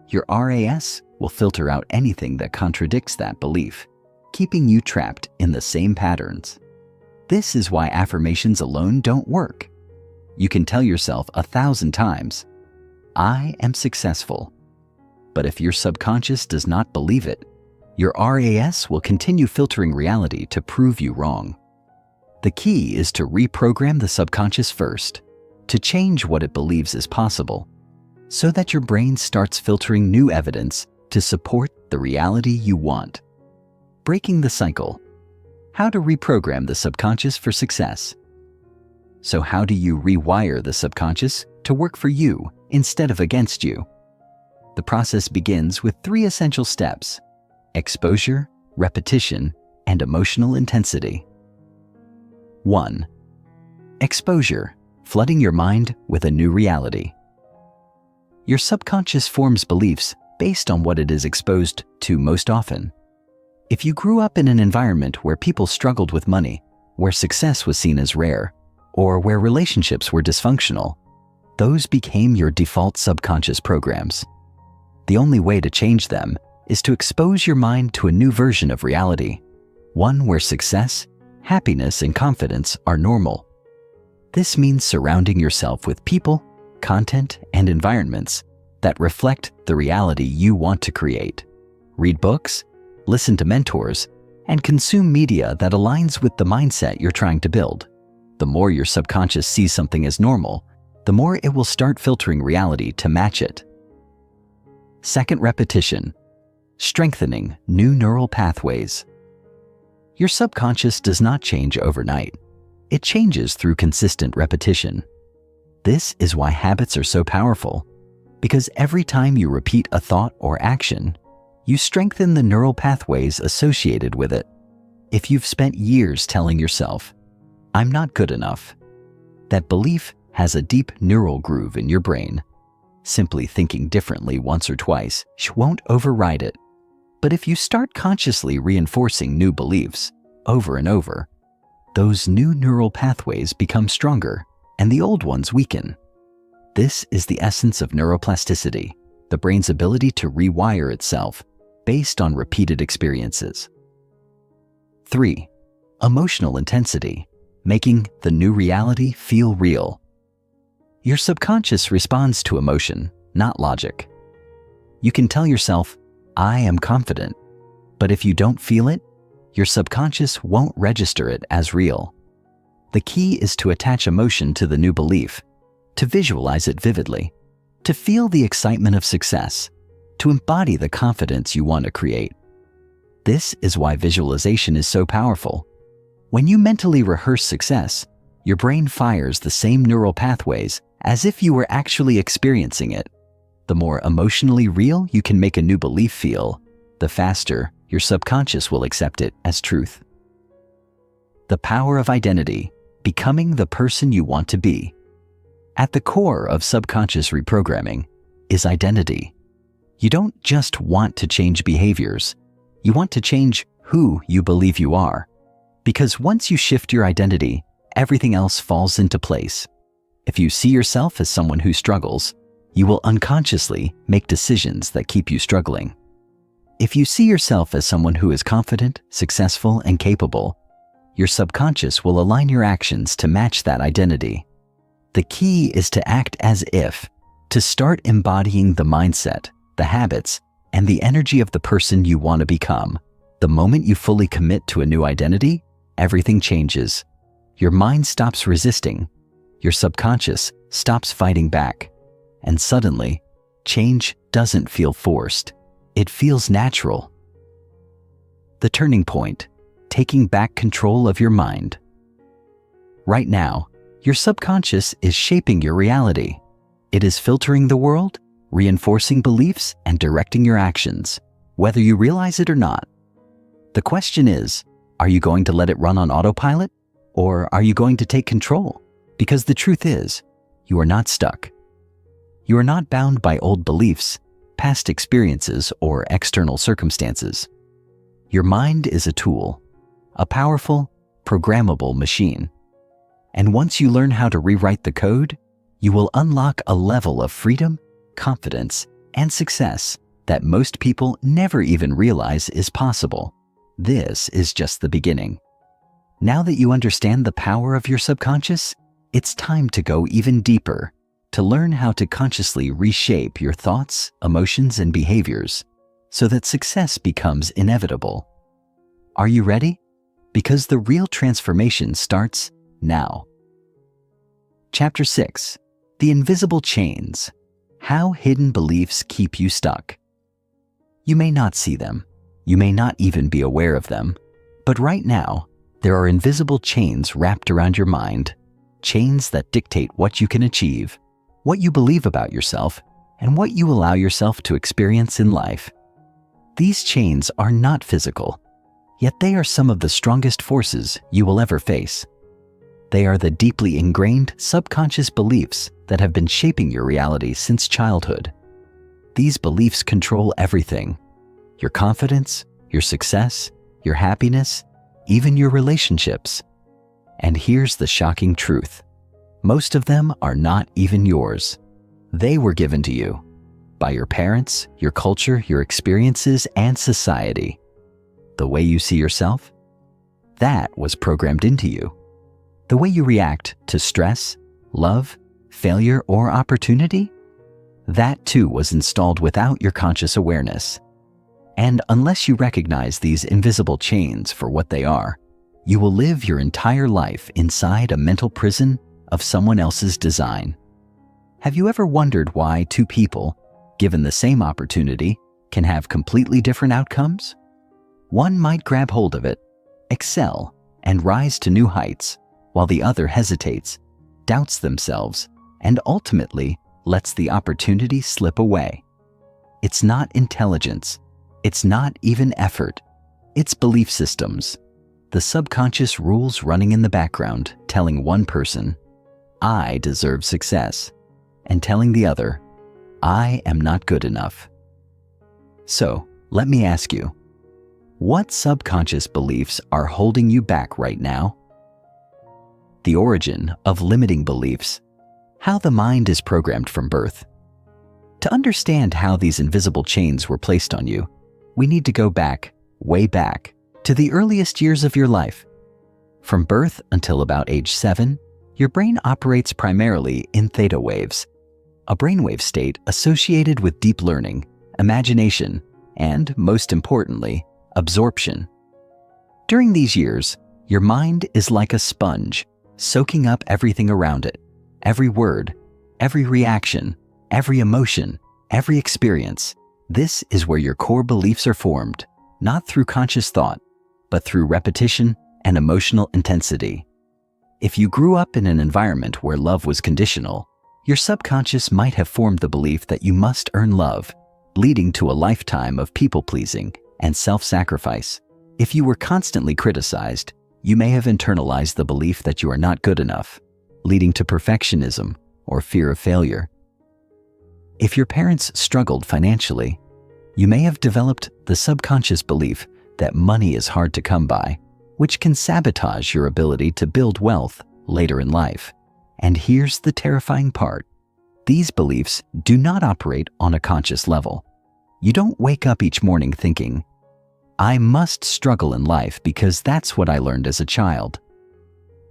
your RAS will filter out anything that contradicts that belief, keeping you trapped in the same patterns. This is why affirmations alone don't work. You can tell yourself 1,000 times, "I am successful." But if your subconscious does not believe it, your RAS will continue filtering reality to prove you wrong. The key is to reprogram the subconscious first, to change what it believes is possible, so that your brain starts filtering new evidence to support the reality you want. Breaking the cycle. how to reprogram the subconscious for success. So how do you rewire the subconscious to work for you instead of against you? The process begins with 3 essential steps: exposure, repetition, and emotional intensity. 1. Exposure, flooding your mind with a new reality. Your subconscious forms beliefs based on what it is exposed to most often. If you grew up in an environment where people struggled with money, where success was seen as rare, or where relationships were dysfunctional, those became your default subconscious programs. The only way to change them is to expose your mind to a new version of reality, one where success, happiness, and confidence are normal. This means surrounding yourself with people, content, and environments that reflect the reality you want to create. Read books, listen to mentors, and consume media that aligns with the mindset you're trying to build. The more your subconscious sees something as normal, the more it will start filtering reality to match it. 2nd, repetition, strengthening new neural pathways. Your subconscious does not change overnight. It changes through consistent repetition. This is why habits are so powerful, because every time you repeat a thought or action, you strengthen the neural pathways associated with it. If you've spent years telling yourself, "I'm not good enough," that belief has a deep neural groove in your brain. Simply thinking differently once or twice won't override it. But if you start consciously reinforcing new beliefs over and over, those new neural pathways become stronger and the old ones weaken. This is the essence of neuroplasticity, the brain's ability to rewire itself based on repeated experiences. 3. Emotional intensity, making the new reality feel real. Your subconscious responds to emotion, not logic. You can tell yourself, "I am confident," but if you don't feel it, your subconscious won't register it as real. The key is to attach emotion to the new belief, to visualize it vividly, to feel the excitement of success, to embody the confidence you want to create. This is why visualization is so powerful. When you mentally rehearse success, your brain fires the same neural pathways as if you were actually experiencing it. The more emotionally real you can make a new belief feel, the faster your subconscious will accept it as truth. The power of identity, becoming the person you want to be. At the core of subconscious reprogramming is identity. You don't just want to change behaviors, you want to change who you believe you are. Because once you shift your identity, everything else falls into place. If you see yourself as someone who struggles, you will unconsciously make decisions that keep you struggling. If you see yourself as someone who is confident, successful, and capable, your subconscious will align your actions to match that identity. The key is to act as if, to start embodying the mindset, the habits, and the energy of the person you want to become. The moment you fully commit to a new identity, everything changes. Your mind stops resisting, your subconscious stops fighting back, and suddenly, change doesn't feel forced. It feels natural. The turning point, taking back control of your mind. Right now, your subconscious is shaping your reality. It is filtering the world, reinforcing beliefs, and directing your actions, whether you realize it or not. The question is, are you going to let it run on autopilot, or are you going to take control? Because the truth is, you are not stuck. You are not bound by old beliefs, past experiences, or external circumstances. Your mind is a tool, a powerful, programmable machine. And once you learn how to rewrite the code, you will unlock a level of freedom, confidence, and success that most people never even realize is possible. This is just the beginning. Now that you understand the power of your subconscious, it's time to go even deeper, to learn how to consciously reshape your thoughts, emotions, and behaviors so that success becomes inevitable. Are you ready? Because the real transformation starts now. Chapter 6. The Invisible Chains. How hidden beliefs keep you stuck. You may not see them. You may not even be aware of them. But right now, There are invisible chains wrapped around your mind, chains that dictate what you can achieve, what you believe about yourself, and what you allow yourself to experience in life. These chains are not physical, yet they are some of the strongest forces you will ever face. They are the deeply ingrained subconscious beliefs that have been shaping your reality since childhood. These beliefs control everything: your confidence, your success, your happiness, even your relationships. And here's the shocking truth: most of them are not even yours. They were given to you by your parents, your culture, your experiences, and society. The way you see yourself, that was programmed into you. The way you react to stress, love, failure, or opportunity, that too was installed without your conscious awareness. And unless you recognize these invisible chains for what they are, you will live your entire life inside a mental prison of someone else's design. Have you ever wondered why two people, given the same opportunity, can have completely different outcomes? One might grab hold of it, excel, and rise to new heights, while the other hesitates, doubts themselves, and ultimately lets the opportunity slip away. It's not intelligence. It's not even effort. It's belief systems. The subconscious rules running in the background telling one person, "I deserve success," and telling the other, "I am not good enough." So, let me ask you, what subconscious beliefs are holding you back right now? The origin of limiting beliefs, how the mind is programmed from birth. To understand how these invisible chains were placed on you, we need to go back, way back, to the earliest years of your life. From birth until about age 7, your brain operates primarily in theta waves, a brainwave state associated with deep learning, imagination, and, most importantly, absorption. During these years, your mind is like a sponge, soaking up everything around it, every word, every reaction, every emotion, every experience. This is where your core beliefs are formed, not through conscious thought, but through repetition and emotional intensity. If you grew up in an environment where love was conditional, your subconscious might have formed the belief that you must earn love, leading to a lifetime of people-pleasing and self-sacrifice. If you were constantly criticized, you may have internalized the belief that you are not good enough, leading to perfectionism or fear of failure. If your parents struggled financially, you may have developed the subconscious belief that money is hard to come by, which can sabotage your ability to build wealth later in life. And here's the terrifying part: these beliefs do not operate on a conscious level. You don't wake up each morning thinking, "I must struggle in life because that's what I learned as a child."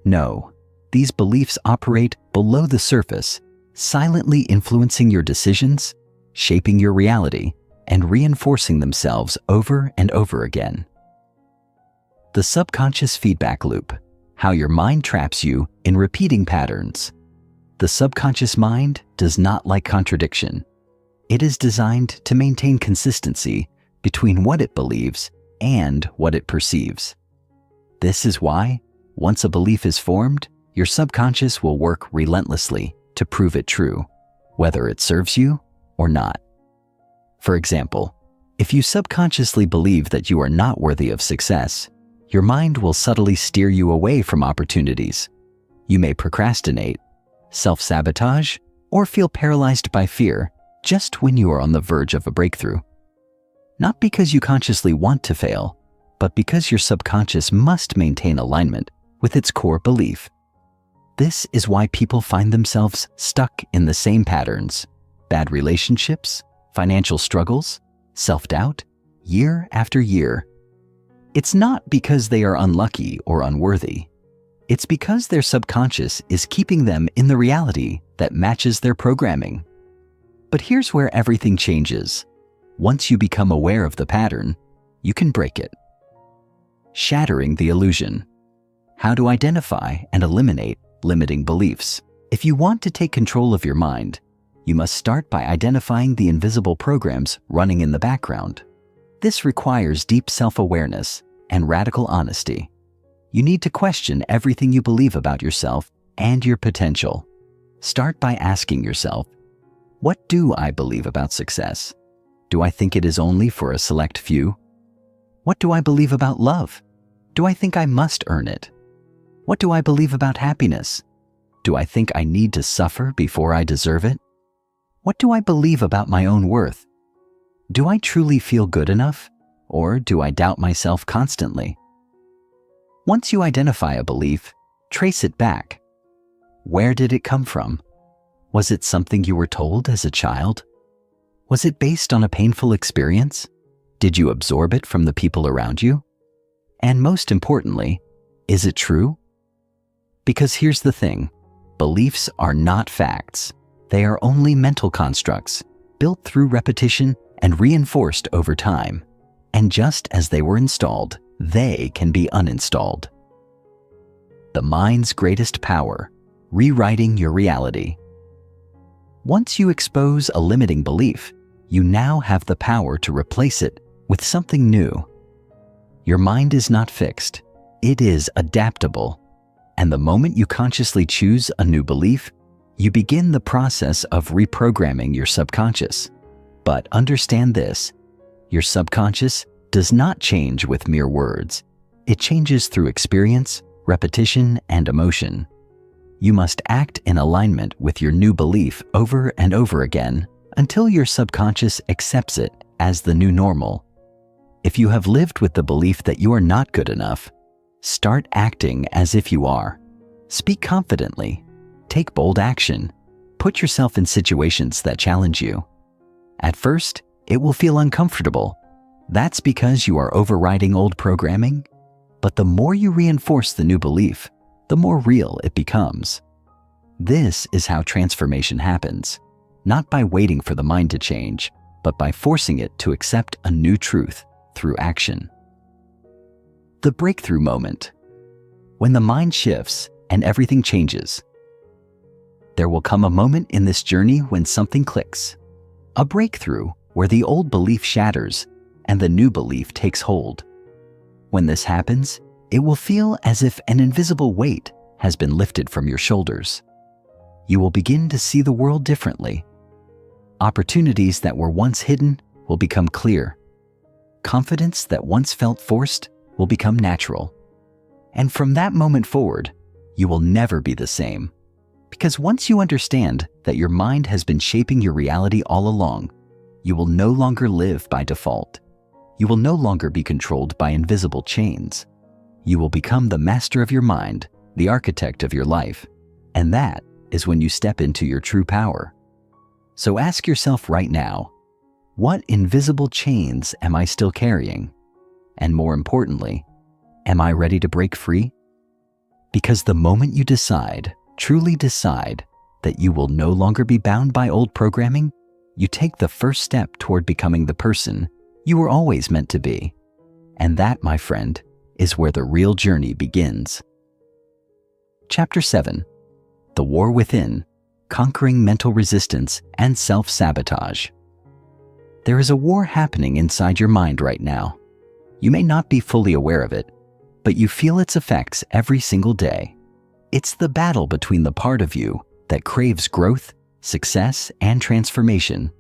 No, these beliefs operate below the surface, silently influencing your decisions, shaping your reality, and reinforcing themselves over and over again. The subconscious feedback loop, how your mind traps you in repeating patterns. The subconscious mind does not like contradiction. It is designed to maintain consistency between what it believes and what it perceives. This is why, once a belief is formed, your subconscious will work relentlessly to prove it true, whether it serves you or not. For example, if you subconsciously believe that you are not worthy of success, your mind will subtly steer you away from opportunities. You may procrastinate, self-sabotage, or feel paralyzed by fear just when you are on the verge of a breakthrough. Not because you consciously want to fail, but because your subconscious must maintain alignment with its core belief. This is why people find themselves stuck in the same patterns: bad relationships, financial struggles, self-doubt, year after year. It's not because they are unlucky or unworthy. It's because their subconscious is keeping them in the reality that matches their programming. But here's where everything changes. Once you become aware of the pattern, you can break it. Shattering the illusion. How to identify and eliminate limiting beliefs. If you want to take control of your mind, you must start by identifying the invisible programs running in the background. This requires deep self-awareness and radical honesty. You need to question everything you believe about yourself and your potential. Start by asking yourself, what do I believe about success? Do I think it is only for a select few? What do I believe about love? Do I think I must earn it? What do I believe about happiness? Do I think I need to suffer before I deserve it? What do I believe about my own worth? Do I truly feel good enough, or do I doubt myself constantly? Once you identify a belief, trace it back. Where did it come from? Was it something you were told as a child? Was it based on a painful experience? Did you absorb it from the people around you? And most importantly, is it true? Because here's the thing, beliefs are not facts. They are only mental constructs, built through repetition and reinforced over time. And just as they were installed, they can be uninstalled. The mind's greatest power, rewriting your reality. Once you expose a limiting belief, you now have the power to replace it with something new. Your mind is not fixed, it is adaptable. And the moment you consciously choose a new belief, you begin the process of reprogramming your subconscious. But understand this, your subconscious does not change with mere words. It changes through experience, repetition, and emotion. You must act in alignment with your new belief over and over again until your subconscious accepts it as the new normal. If you have lived with the belief that you are not good enough, start acting as if you are. Speak confidently. Take bold action. Put yourself in situations that challenge you. At first, it will feel uncomfortable. That's because you are overriding old programming. But the more you reinforce the new belief, the more real it becomes. This is how transformation happens, not by waiting for the mind to change, but by forcing it to accept a new truth through action. The breakthrough moment. When the mind shifts and everything changes. There will come a moment in this journey when something clicks. A breakthrough where the old belief shatters and the new belief takes hold. When this happens, it will feel as if an invisible weight has been lifted from your shoulders. You will begin to see the world differently. Opportunities that were once hidden will become clear. Confidence that once felt forced will become natural. And from that moment forward, you will never be the same. Because once you understand that your mind has been shaping your reality all along, you will no longer live by default. You will no longer be controlled by invisible chains. You will become the master of your mind, the architect of your life. And that is when you step into your true power. So ask yourself right now, what invisible chains am I still carrying? And more importantly, am I ready to break free? Because the moment you decide, truly decide, that you will no longer be bound by old programming, you take the first step toward becoming the person you were always meant to be. And that, my friend, is where the real journey begins. Chapter 7. The War Within, Conquering Mental Resistance and Self-Sabotage. There is a war happening inside your mind right now. You may not be fully aware of it, but you feel its effects every single day. It's the battle between the part of you that craves growth, success, and transformation,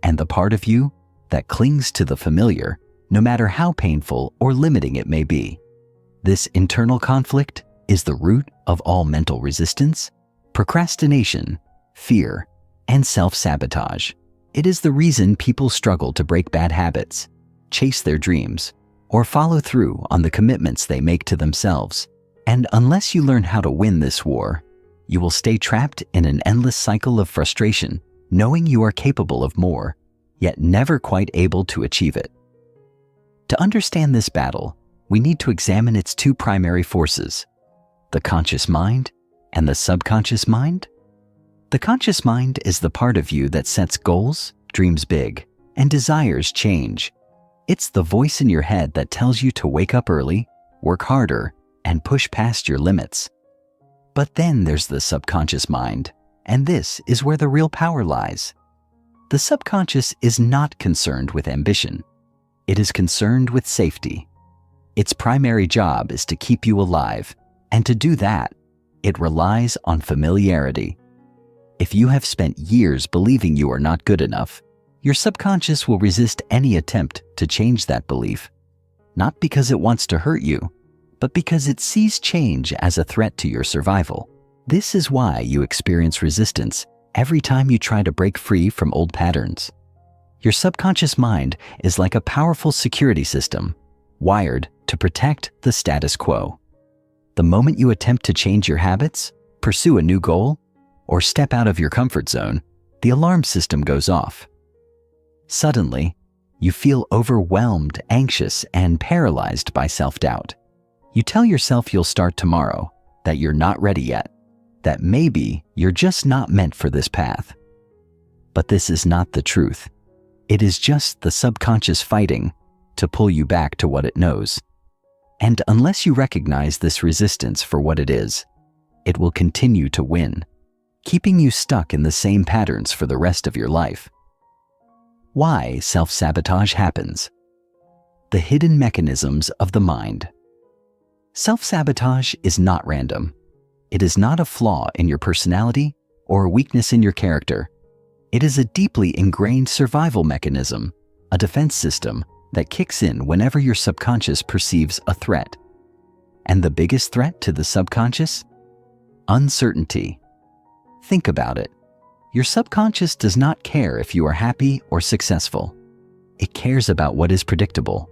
and the part of you that clings to the familiar, no matter how painful or limiting it may be. This internal conflict is the root of all mental resistance, procrastination, fear, and self-sabotage. It is the reason people struggle to break bad habits, chase their dreams, or follow through on the commitments they make to themselves. And unless you learn how to win this war, you will stay trapped in an endless cycle of frustration, knowing you are capable of more, yet never quite able to achieve it. To understand this battle, we need to examine its two primary forces, the conscious mind and the subconscious mind. The conscious mind is the part of you that sets goals, dreams big, and desires change. It's the voice in your head that tells you to wake up early, work harder, and push past your limits. But then there's the subconscious mind, and this is where the real power lies. The subconscious is not concerned with ambition. It is concerned with safety. Its primary job is to keep you alive, and to do that, it relies on familiarity. If you have spent years believing you are not good enough, your subconscious will resist any attempt to change that belief, not because it wants to hurt you, but because it sees change as a threat to your survival. This is why you experience resistance every time you try to break free from old patterns. Your subconscious mind is like a powerful security system, wired to protect the status quo. The moment you attempt to change your habits, pursue a new goal, or step out of your comfort zone, the alarm system goes off. Suddenly, you feel overwhelmed, anxious, and paralyzed by self-doubt. You tell yourself you'll start tomorrow, that you're not ready yet, that maybe you're just not meant for this path. But this is not the truth. It is just the subconscious fighting to pull you back to what it knows. And unless you recognize this resistance for what it is, it will continue to win, keeping you stuck in the same patterns for the rest of your life. Why self-sabotage happens. The hidden mechanisms of the mind. Self-sabotage is not random. It is not a flaw in your personality or a weakness in your character. It is a deeply ingrained survival mechanism, a defense system that kicks in whenever your subconscious perceives a threat. And the biggest threat to the subconscious? Uncertainty. Think about it. Your subconscious does not care if you are happy or successful. It cares about what is predictable.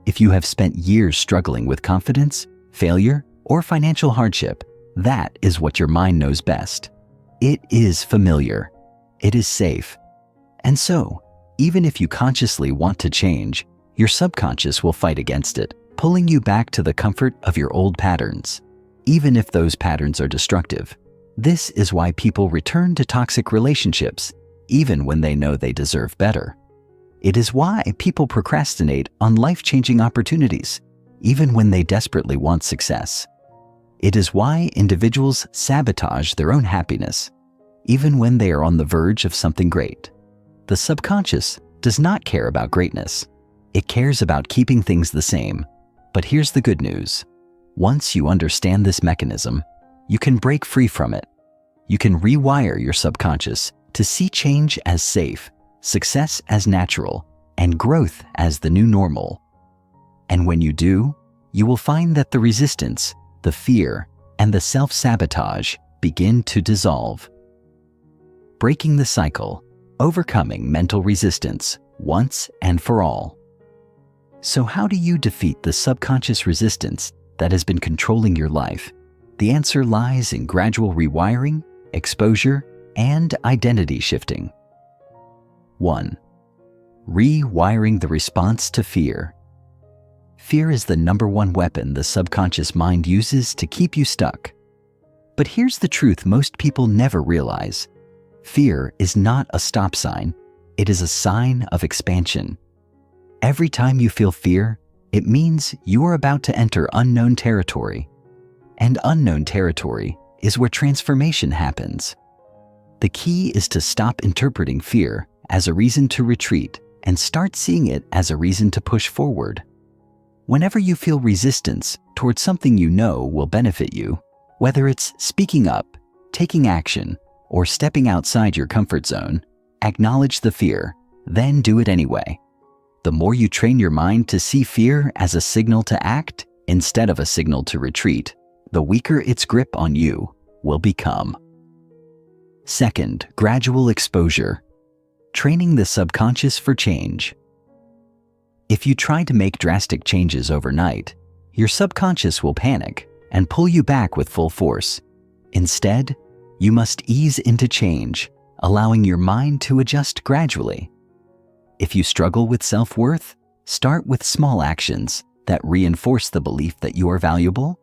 If you have spent years struggling with confidence, failure, or financial hardship, that is what your mind knows best. It is familiar. It is safe. And so, even if you consciously want to change, your subconscious will fight against it, pulling you back to the comfort of your old patterns, even if those patterns are destructive. This is why people return to toxic relationships, even when they know they deserve better. It is why people procrastinate on life-changing opportunities, even when they desperately want success. It is why individuals sabotage their own happiness, even when they are on the verge of something great. The subconscious does not care about greatness. It cares about keeping things the same. But here's the good news. Once you understand this mechanism, you can break free from it. You can rewire your subconscious to see change as safe, success as natural, and growth as the new normal. And when you do, you will find that the resistance, the fear, and the self-sabotage begin to dissolve. Breaking the cycle, overcoming mental resistance once and for all. So how do you defeat the subconscious resistance that has been controlling your life? The answer lies in gradual rewiring, exposure, and identity shifting. 1. Rewiring the response to fear. Fear is the #1 weapon the subconscious mind uses to keep you stuck. But here's the truth most people never realize. Fear is not a stop sign. It is a sign of expansion. Every time you feel fear, it means you are about to enter unknown territory. And unknown territory is where transformation happens. The key is to stop interpreting fear as a reason to retreat and start seeing it as a reason to push forward. Whenever you feel resistance towards something you know will benefit you, whether it's speaking up, taking action, or stepping outside your comfort zone, acknowledge the fear, then do it anyway. The more you train your mind to see fear as a signal to act instead of a signal to retreat, the weaker its grip on you will become. 2. Gradual exposure. Training the subconscious for change. If you try to make drastic changes overnight, your subconscious will panic and pull you back with full force. Instead, you must ease into change, allowing your mind to adjust gradually. If you struggle with self-worth, start with small actions that reinforce the belief that you are valuable.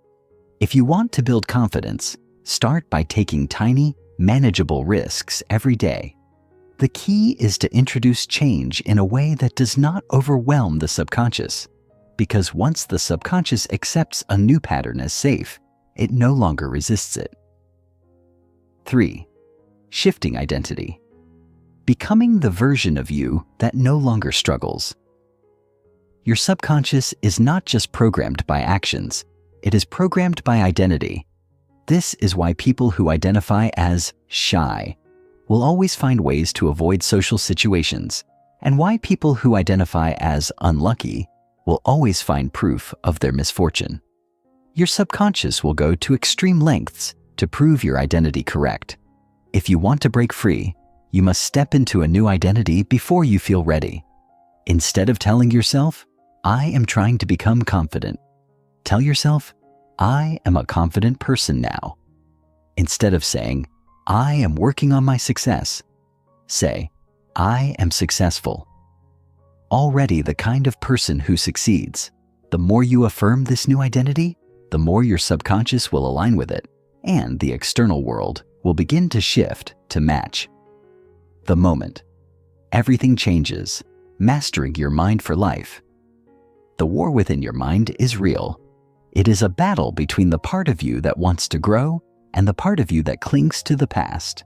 If you want to build confidence, start by taking tiny, manageable risks every day. The key is to introduce change in a way that does not overwhelm the subconscious, because once the subconscious accepts a new pattern as safe, it no longer resists it. 3. Shifting identity. Becoming the version of you that no longer struggles. Your subconscious is not just programmed by actions, it is programmed by identity. This is why people who identify as shy will always find ways to avoid social situations, and why people who identify as unlucky will always find proof of their misfortune. Your subconscious will go to extreme lengths to prove your identity correct. If you want to break free, you must step into a new identity before you feel ready. Instead of telling yourself, "I am trying to become confident," tell yourself, "I am a confident person now." Instead of saying, "I am working on my success," say, "I am successful." Already the kind of person who succeeds. The more you affirm this new identity, the more your subconscious will align with it, and the external world will begin to shift to match. The moment. Everything changes, mastering your mind for life. The war within your mind is real. It is a battle between the part of you that wants to grow and the part of you that clings to the past.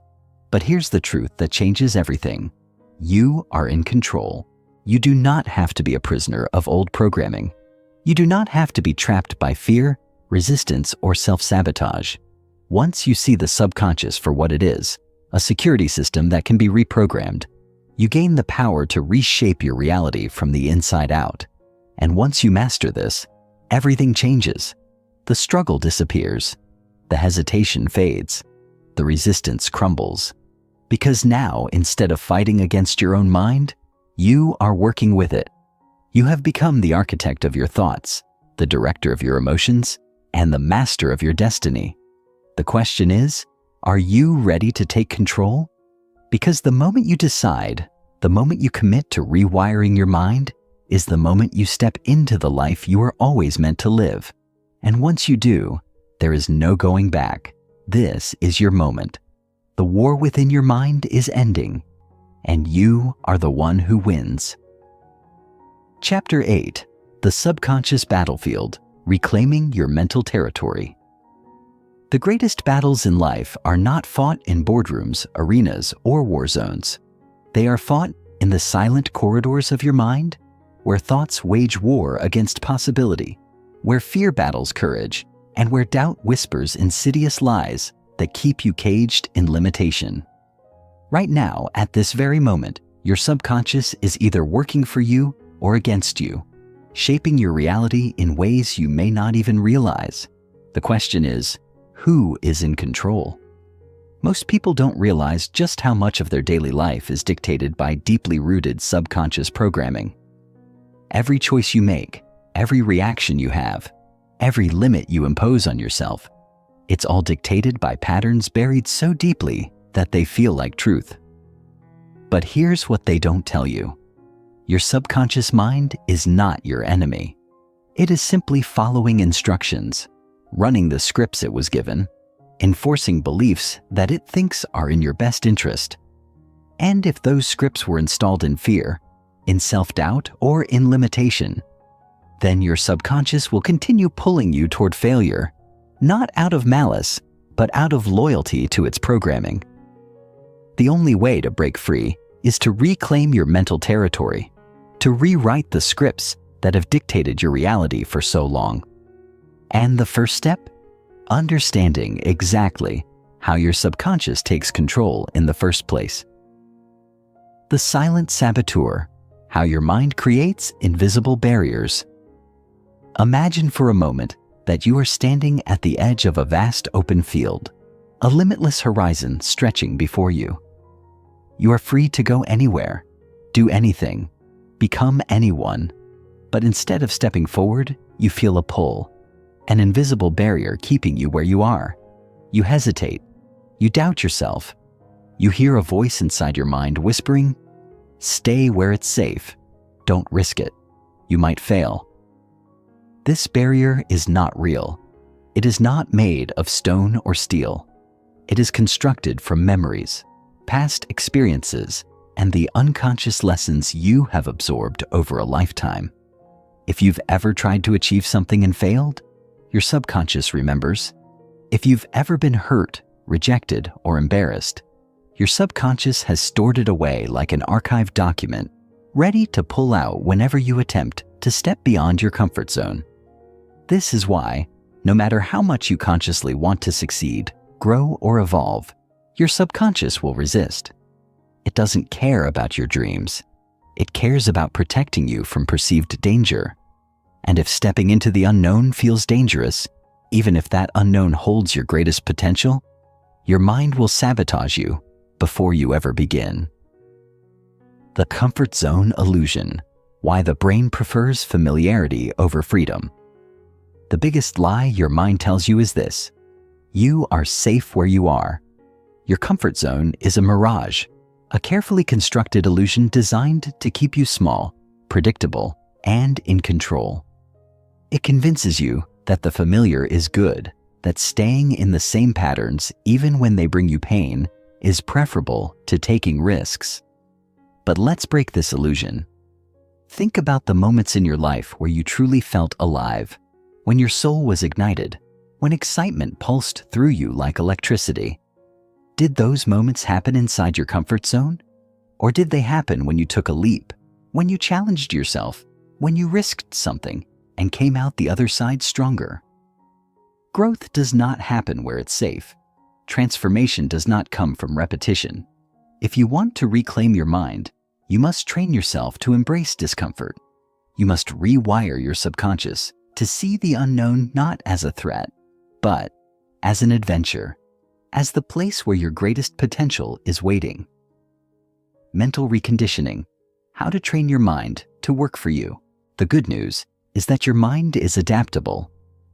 But here's the truth that changes everything. You are in control. You do not have to be a prisoner of old programming. You do not have to be trapped by fear, resistance, or self-sabotage. Once you see the subconscious for what it is, a security system that can be reprogrammed, you gain the power to reshape your reality from the inside out. And once you master this, everything changes. The struggle disappears. The hesitation fades. The resistance crumbles. Because now, instead of fighting against your own mind, you are working with it. You have become the architect of your thoughts, the director of your emotions, and the master of your destiny. The question is, are you ready to take control? Because the moment you decide, the moment you commit to rewiring your mind, is the moment you step into the life you were always meant to live. And once you do, there is no going back. This is your moment. The war within your mind is ending, and you are the one who wins. Chapter 8. The Subconscious Battlefield, Reclaiming Your Mental Territory. The greatest battles in life are not fought in boardrooms, arenas, or war zones. They are fought in the silent corridors of your mind, where thoughts wage war against possibility, where fear battles courage, and where doubt whispers insidious lies that keep you caged in limitation. Right now, at this very moment, your subconscious is either working for you or against you, shaping your reality in ways you may not even realize. The question is, who is in control? Most people don't realize just how much of their daily life is dictated by deeply rooted subconscious programming. Every choice you make, every reaction you have, every limit you impose on yourself, it's all dictated by patterns buried so deeply that they feel like truth. But here's what they don't tell you. Your subconscious mind is not your enemy. It is simply following instructions, running the scripts it was given, enforcing beliefs that it thinks are in your best interest. And if those scripts were installed in fear, in self-doubt, or in limitation, then your subconscious will continue pulling you toward failure, not out of malice, but out of loyalty to its programming. The only way to break free is to reclaim your mental territory, to rewrite the scripts that have dictated your reality for so long. And the first step? Understanding exactly how your subconscious takes control in the first place. The silent saboteur, how your mind creates invisible barriers. Imagine for a moment that you are standing at the edge of a vast open field, a limitless horizon stretching before you. You are free to go anywhere, do anything, become anyone, but instead of stepping forward, you feel a pull, an invisible barrier keeping you where you are. You hesitate, you doubt yourself, you hear a voice inside your mind whispering, "Stay where it's safe, don't risk it, you might fail." This barrier is not real. It is not made of stone or steel. It is constructed from memories, past experiences, and the unconscious lessons you have absorbed over a lifetime. If you've ever tried to achieve something and failed, your subconscious remembers. If you've ever been hurt, rejected, or embarrassed, your subconscious has stored it away like an archived document, ready to pull out whenever you attempt to step beyond your comfort zone. This is why, no matter how much you consciously want to succeed, grow, or evolve, your subconscious will resist. It doesn't care about your dreams. It cares about protecting you from perceived danger. And if stepping into the unknown feels dangerous, even if that unknown holds your greatest potential, your mind will sabotage you before you ever begin. The comfort zone illusion: why the brain prefers familiarity over freedom. The biggest lie your mind tells you is this: you are safe where you are. Your comfort zone is a mirage, a carefully constructed illusion designed to keep you small, predictable, and in control. It convinces you that the familiar is good, that staying in the same patterns, even when they bring you pain, is preferable to taking risks. But let's break this illusion. Think about the moments in your life where you truly felt alive, when your soul was ignited, when excitement pulsed through you like electricity. Did those moments happen inside your comfort zone? Or did they happen when you took a leap, when you challenged yourself, when you risked something and came out the other side stronger? Growth does not happen where it's safe. Transformation does not come from repetition. If you want to reclaim your mind, you must train yourself to embrace discomfort. You must rewire your subconscious to see the unknown not as a threat, but as an adventure, as the place where your greatest potential is waiting. Mental reconditioning: how to train your mind to work for you. The good news is that your mind is adaptable.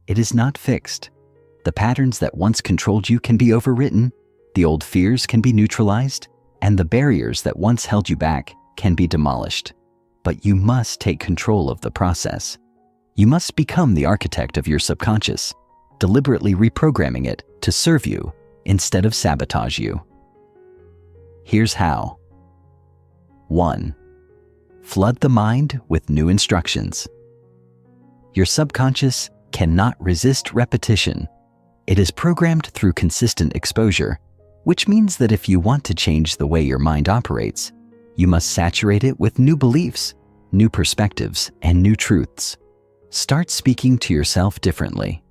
It is not fixed. The patterns that once controlled you can be overwritten, the old fears can be neutralized, and the barriers that once held you back can be demolished. But you must take control of the process. You must become the architect of your subconscious, deliberately reprogramming it to serve you instead of sabotage you. Here's how. 1. Flood the mind with new instructions. Your subconscious cannot resist repetition. It is programmed through consistent exposure, which means that if you want to change the way your mind operates, you must saturate it with new beliefs, new perspectives, and new truths. Start speaking to yourself differently.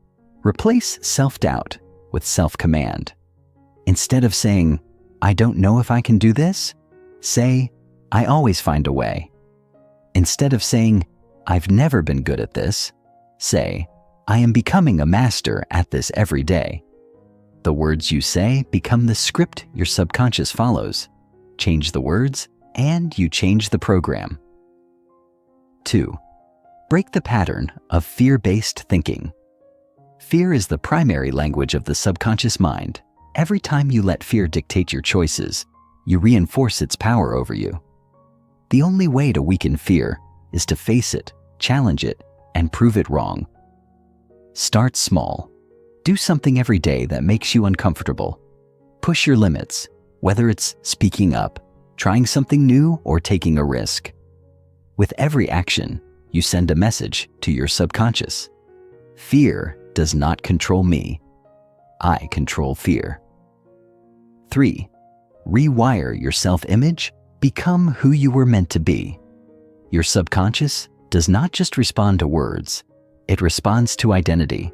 Replace self-doubt with self-command. Instead of saying, "I don't know if I can do this," say, "I always find a way." Instead of saying, "I've never been good at this," say, "I am becoming a master at this every day." The words you say become the script your subconscious follows. Change the words, and you change the program. 2. Break the pattern of fear-based thinking. Fear is the primary language of the subconscious mind. Every time you let fear dictate your choices, you reinforce its power over you. The only way to weaken fear is to face it, challenge it, and prove it wrong. Start small. Do something every day that makes you uncomfortable. Push your limits, whether it's speaking up, trying something new, or taking a risk. With every action, you send a message to your subconscious. Fear does not control me. I control fear. 3. Rewire your self-image. Become who you were meant to be. Your subconscious does not just respond to words. It responds to identity.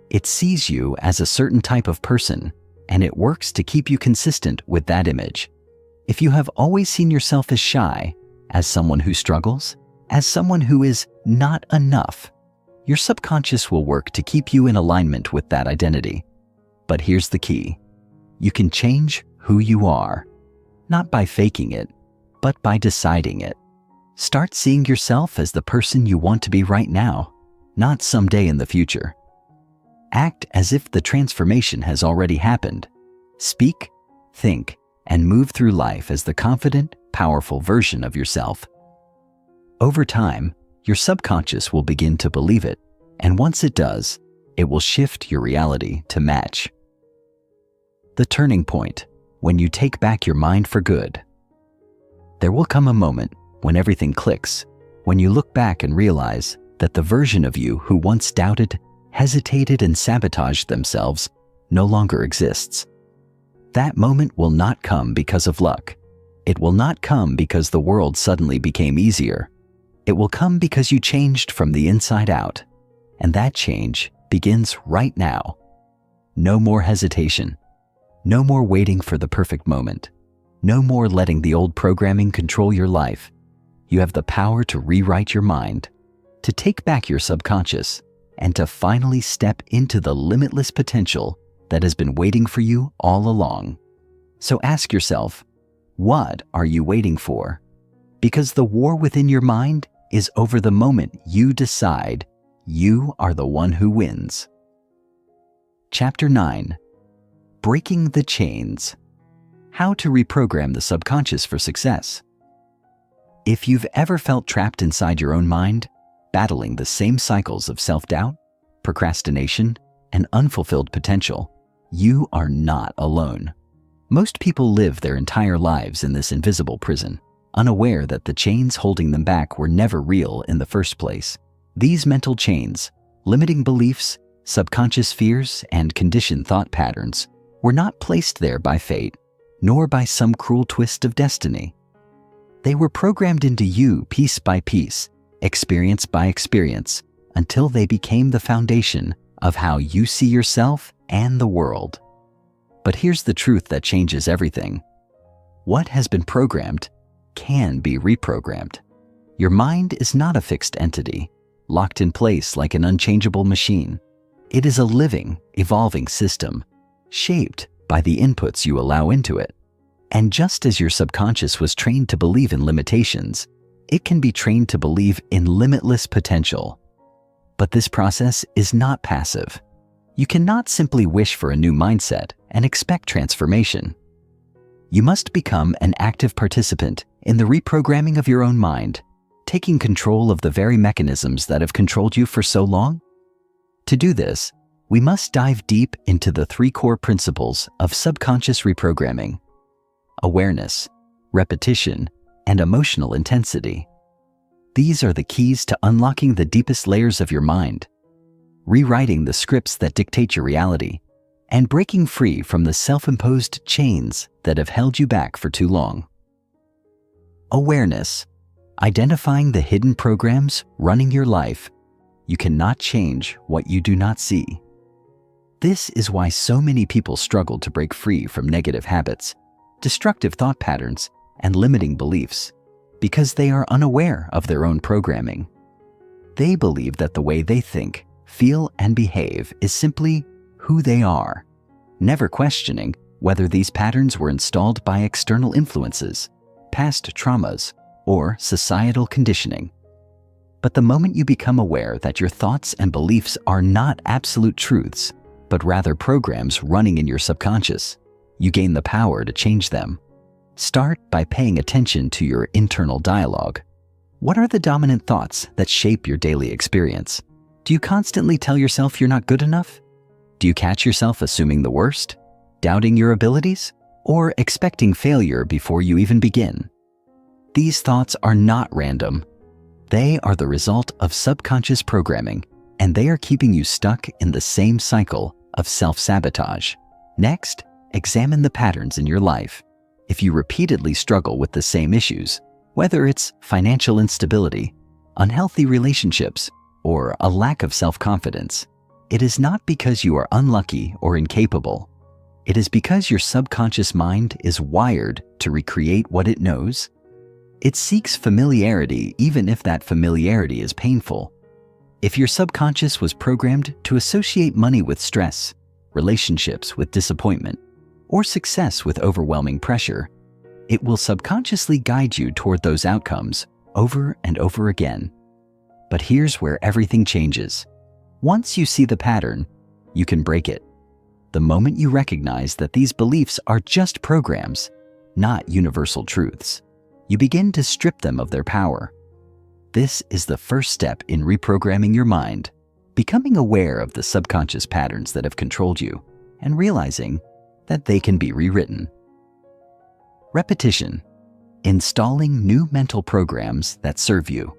It sees you as a certain type of person, and it works to keep you consistent with that image. If you have always seen yourself as shy, as someone who struggles, as someone who is not enough, your subconscious will work to keep you in alignment with that identity. But here's the key. You can change who you are, not by faking it, but by deciding it. Start seeing yourself as the person you want to be right now, not someday in the future. Act as if the transformation has already happened. Speak, think, and move through life as the confident, powerful version of yourself. Over time, your subconscious will begin to believe it, and once it does, it will shift your reality to match. The turning point, when you take back your mind for good. There will come a moment when everything clicks, when you look back and realize that the version of you who once doubted, hesitated, and sabotaged themselves no longer exists. That moment will not come because of luck. It will not come because the world suddenly became easier. It will come because you changed from the inside out, and that change begins right now. No more hesitation. No more waiting for the perfect moment. No more letting the old programming control your life. You have the power to rewrite your mind, to take back your subconscious, and to finally step into the limitless potential that has been waiting for you all along. So ask yourself, what are you waiting for? Because the war within your mind is over the moment you decide you are the one who wins. Chapter 9. Breaking the Chains. How to reprogram the subconscious for success. If you've ever felt trapped inside your own mind, battling the same cycles of self-doubt, procrastination, and unfulfilled potential, you are not alone. Most people live their entire lives in this invisible prison, unaware that the chains holding them back were never real in the first place. These mental chains, limiting beliefs, subconscious fears, and conditioned thought patterns were not placed there by fate, nor by some cruel twist of destiny. They were programmed into you piece by piece, experience by experience, until they became the foundation of how you see yourself and the world. But here's the truth that changes everything. What has been programmed can be reprogrammed. Your mind is not a fixed entity, locked in place like an unchangeable machine. It is a living, evolving system, shaped by the inputs you allow into it. And just as your subconscious was trained to believe in limitations, it can be trained to believe in limitless potential. But this process is not passive. You cannot simply wish for a new mindset and expect transformation. You must become an active participant in the reprogramming of your own mind, taking control of the very mechanisms that have controlled you for so long. To do this, we must dive deep into the 3 core principles of subconscious reprogramming: awareness, repetition, and emotional intensity. These are the keys to unlocking the deepest layers of your mind, rewriting the scripts that dictate your reality, and breaking free from the self-imposed chains that have held you back for too long. Awareness, identifying the hidden programs running your life. You cannot change what you do not see. This is why so many people struggle to break free from negative habits, destructive thought patterns, and limiting beliefs, because they are unaware of their own programming. They believe that the way they think, feel, and behave is simply who they are, never questioning whether these patterns were installed by external influences, past traumas, or societal conditioning. But the moment you become aware that your thoughts and beliefs are not absolute truths, but rather programs running in your subconscious, you gain the power to change them. Start by paying attention to your internal dialogue. What are the dominant thoughts that shape your daily experience? Do you constantly tell yourself you're not good enough? Do you catch yourself assuming the worst, doubting your abilities, or expecting failure before you even begin? These thoughts are not random. They are the result of subconscious programming, and they are keeping you stuck in the same cycle of self-sabotage. Next, examine the patterns in your life. If you repeatedly struggle with the same issues, whether it's financial instability, unhealthy relationships, or a lack of self-confidence, it is not because you are unlucky or incapable. It is because your subconscious mind is wired to recreate what it knows. It seeks familiarity even if that familiarity is painful. If your subconscious was programmed to associate money with stress, relationships with disappointment, or success with overwhelming pressure, it will subconsciously guide you toward those outcomes over and over again. But here's where everything changes. Once you see the pattern, you can break it. The moment you recognize that these beliefs are just programs, not universal truths, you begin to strip them of their power. This is the first step in reprogramming your mind, becoming aware of the subconscious patterns that have controlled you, and realizing that they can be rewritten. Repetition, installing new mental programs that serve you.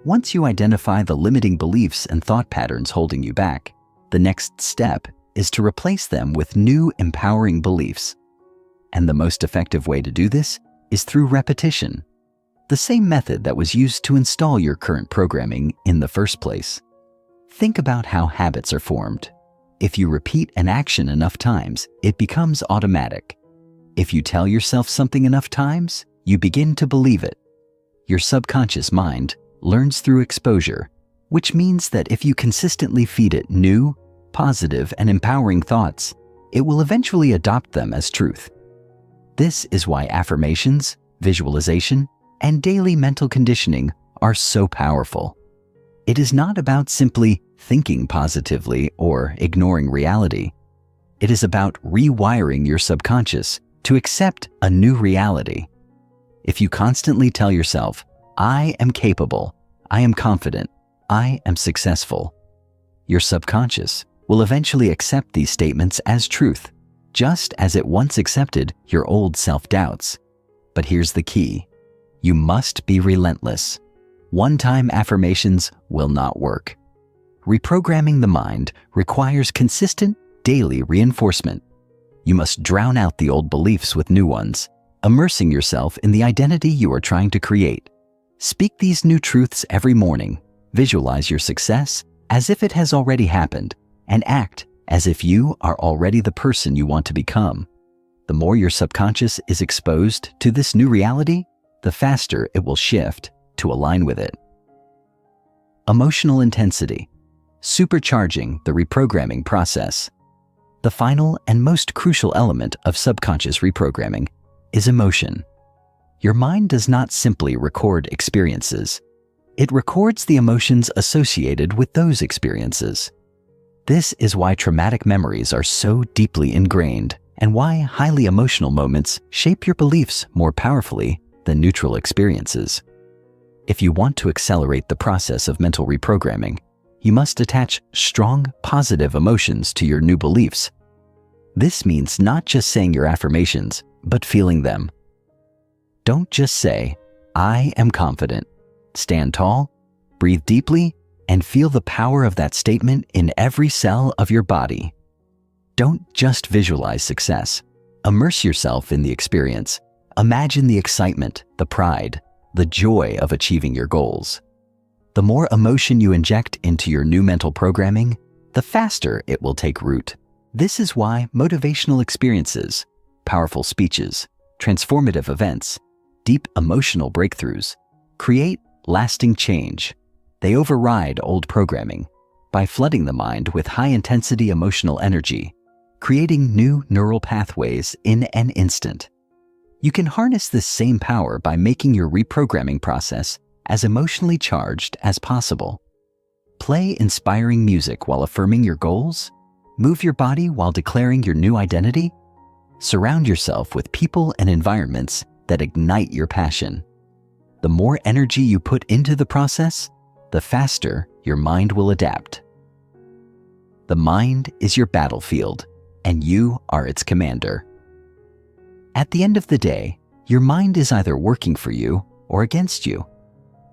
Once you identify the limiting beliefs and thought patterns holding you back, the next step is to replace them with new empowering beliefs. And the most effective way to do this is through repetition. the same method that was used to install your current programming in the first place. Think about how habits are formed. If you repeat an action enough times, it becomes automatic. If you tell yourself something enough times, you begin to believe it. Your subconscious mind learns through exposure, which means that if you consistently feed it new, positive, and empowering thoughts, it will eventually adopt them as truth. This is why affirmations, visualization, and daily mental conditioning are so powerful. It is not about simply thinking positively or ignoring reality. It is about rewiring your subconscious to accept a new reality. If you constantly tell yourself, "I am capable, I am confident, I am successful," your subconscious will eventually accept these statements as truth, just as it once accepted your old self-doubts. But here's the key. You must be relentless. One-time affirmations will not work. Reprogramming the mind requires consistent, daily reinforcement. You must drown out the old beliefs with new ones, immersing yourself in the identity you are trying to create. Speak these new truths every morning. Visualize your success as if it has already happened, and act as if you are already the person you want to become. The more your subconscious is exposed to this new reality, the faster it will shift to align with it. Emotional intensity, supercharging the reprogramming process. The final and most crucial element of subconscious reprogramming is emotion. Your mind does not simply record experiences. It records the emotions associated with those experiences. This is why traumatic memories are so deeply ingrained, and why highly emotional moments shape your beliefs more powerfully than neutral experiences. If you want to accelerate the process of mental reprogramming, you must attach strong, positive emotions to your new beliefs. This means not just saying your affirmations, but feeling them. Don't just say, "I am confident." Stand tall, breathe deeply, and feel the power of that statement in every cell of your body. Don't just visualize success. Immerse yourself in the experience. Imagine the excitement, the pride, the joy of achieving your goals. The more emotion you inject into your new mental programming, the faster it will take root. This is why motivational experiences, powerful speeches, transformative events, deep emotional breakthroughs create lasting change. They override old programming by flooding the mind with high-intensity emotional energy, creating new neural pathways in an instant. You can harness this same power by making your reprogramming process as emotionally charged as possible. Play inspiring music while affirming your goals. Move your body while declaring your new identity. Surround yourself with people and environments that ignite your passion. The more energy you put into the process, the faster your mind will adapt. The mind is your battlefield, and you are its commander. At the end of the day, your mind is either working for you or against you.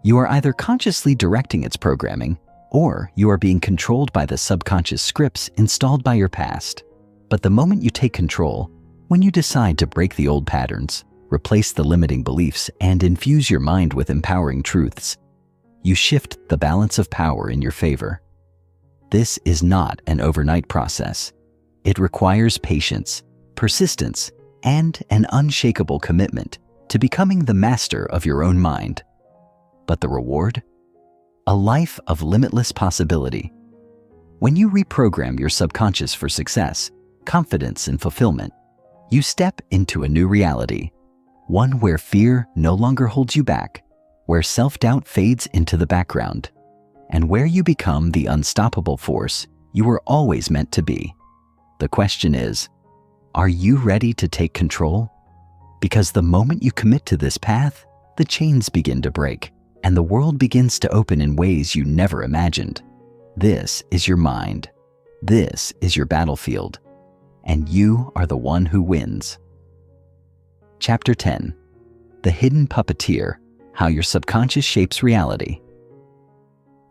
You are either consciously directing its programming, or you are being controlled by the subconscious scripts installed by your past. But the moment you take control, when you decide to break the old patterns, replace the limiting beliefs, and infuse your mind with empowering truths, you shift the balance of power in your favor. This is not an overnight process. It requires patience, persistence, and an unshakable commitment to becoming the master of your own mind. But the reward? A life of limitless possibility. When you reprogram your subconscious for success, confidence, and fulfillment, you step into a new reality, one where fear no longer holds you back, where self-doubt fades into the background, and where you become the unstoppable force you were always meant to be. The question is, are you ready to take control? Because the moment you commit to this path, the chains begin to break, and the world begins to open in ways you never imagined. This is your mind. This is your battlefield. And you are the one who wins. Chapter 10. The Hidden Puppeteer: How Your Subconscious Shapes Reality.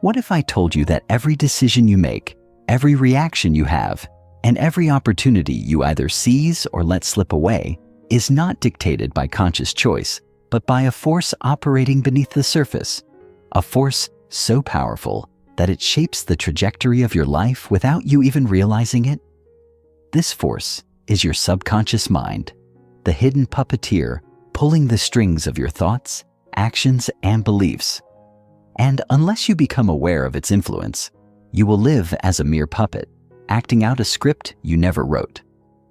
What if I told you that every decision you make, every reaction you have, and every opportunity you either seize or let slip away is not dictated by conscious choice, but by a force operating beneath the surface, a force so powerful that it shapes the trajectory of your life without you even realizing it. This force is your subconscious mind, the hidden puppeteer pulling the strings of your thoughts, actions, and beliefs. And unless you become aware of its influence, you will live as a mere puppet, acting out a script you never wrote.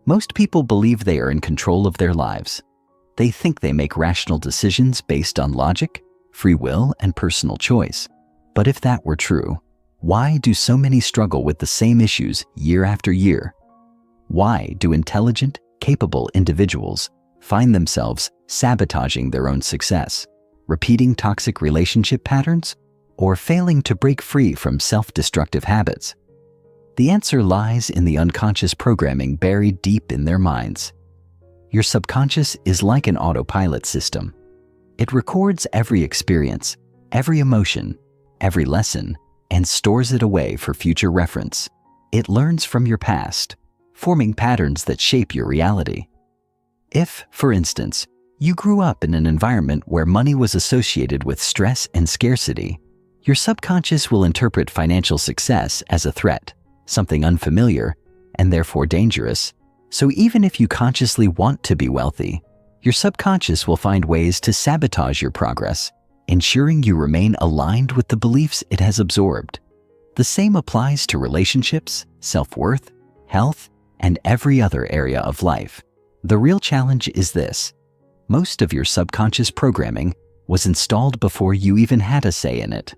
Most people believe they are in control of their lives. They think they make rational decisions based on logic, free will, and personal choice. But if that were true, why do so many struggle with the same issues year after year? Why do intelligent, capable individuals find themselves sabotaging their own success, repeating toxic relationship patterns, or failing to break free from self-destructive habits? The answer lies in the unconscious programming buried deep in their minds. Your subconscious is like an autopilot system. It records every experience, every emotion, every lesson, and stores it away for future reference. It learns from your past, forming patterns that shape your reality. If, for instance, you grew up in an environment where money was associated with stress and scarcity, your subconscious will interpret financial success as a threat, something unfamiliar, and therefore dangerous. So even if you consciously want to be wealthy, your subconscious will find ways to sabotage your progress, ensuring you remain aligned with the beliefs it has absorbed. The same applies to relationships, self-worth, health, and every other area of life. The real challenge is this: most of your subconscious programming was installed before you even had a say in it.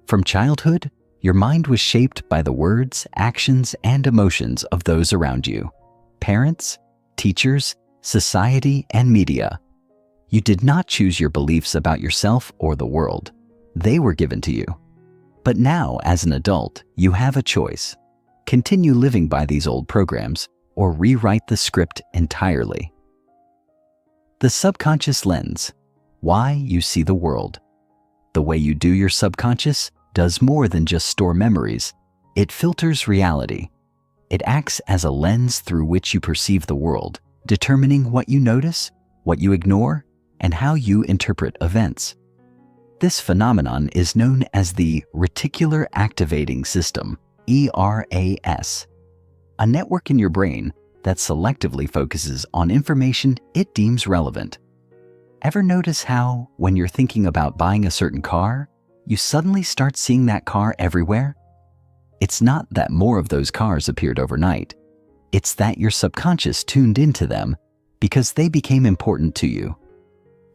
From childhood, your mind was shaped by the words, actions, and emotions of those around you: parents, teachers, society, and media. You did not choose your beliefs about yourself or the world. They were given to you. But now, as an adult, you have a choice: continue living by these old programs or rewrite the script entirely. The subconscious lens: why you see the world. The way you do your subconscious does more than just store memories. It filters reality. It acts as a lens through which you perceive the world, determining what you notice, what you ignore, and how you interpret events. This phenomenon is known as the reticular activating system, ERAS, a network in your brain that selectively focuses on information it deems relevant. Ever notice how, when you're thinking about buying a certain car, you suddenly start seeing that car everywhere? It's not that more of those cars appeared overnight. It's that your subconscious tuned into them because they became important to you.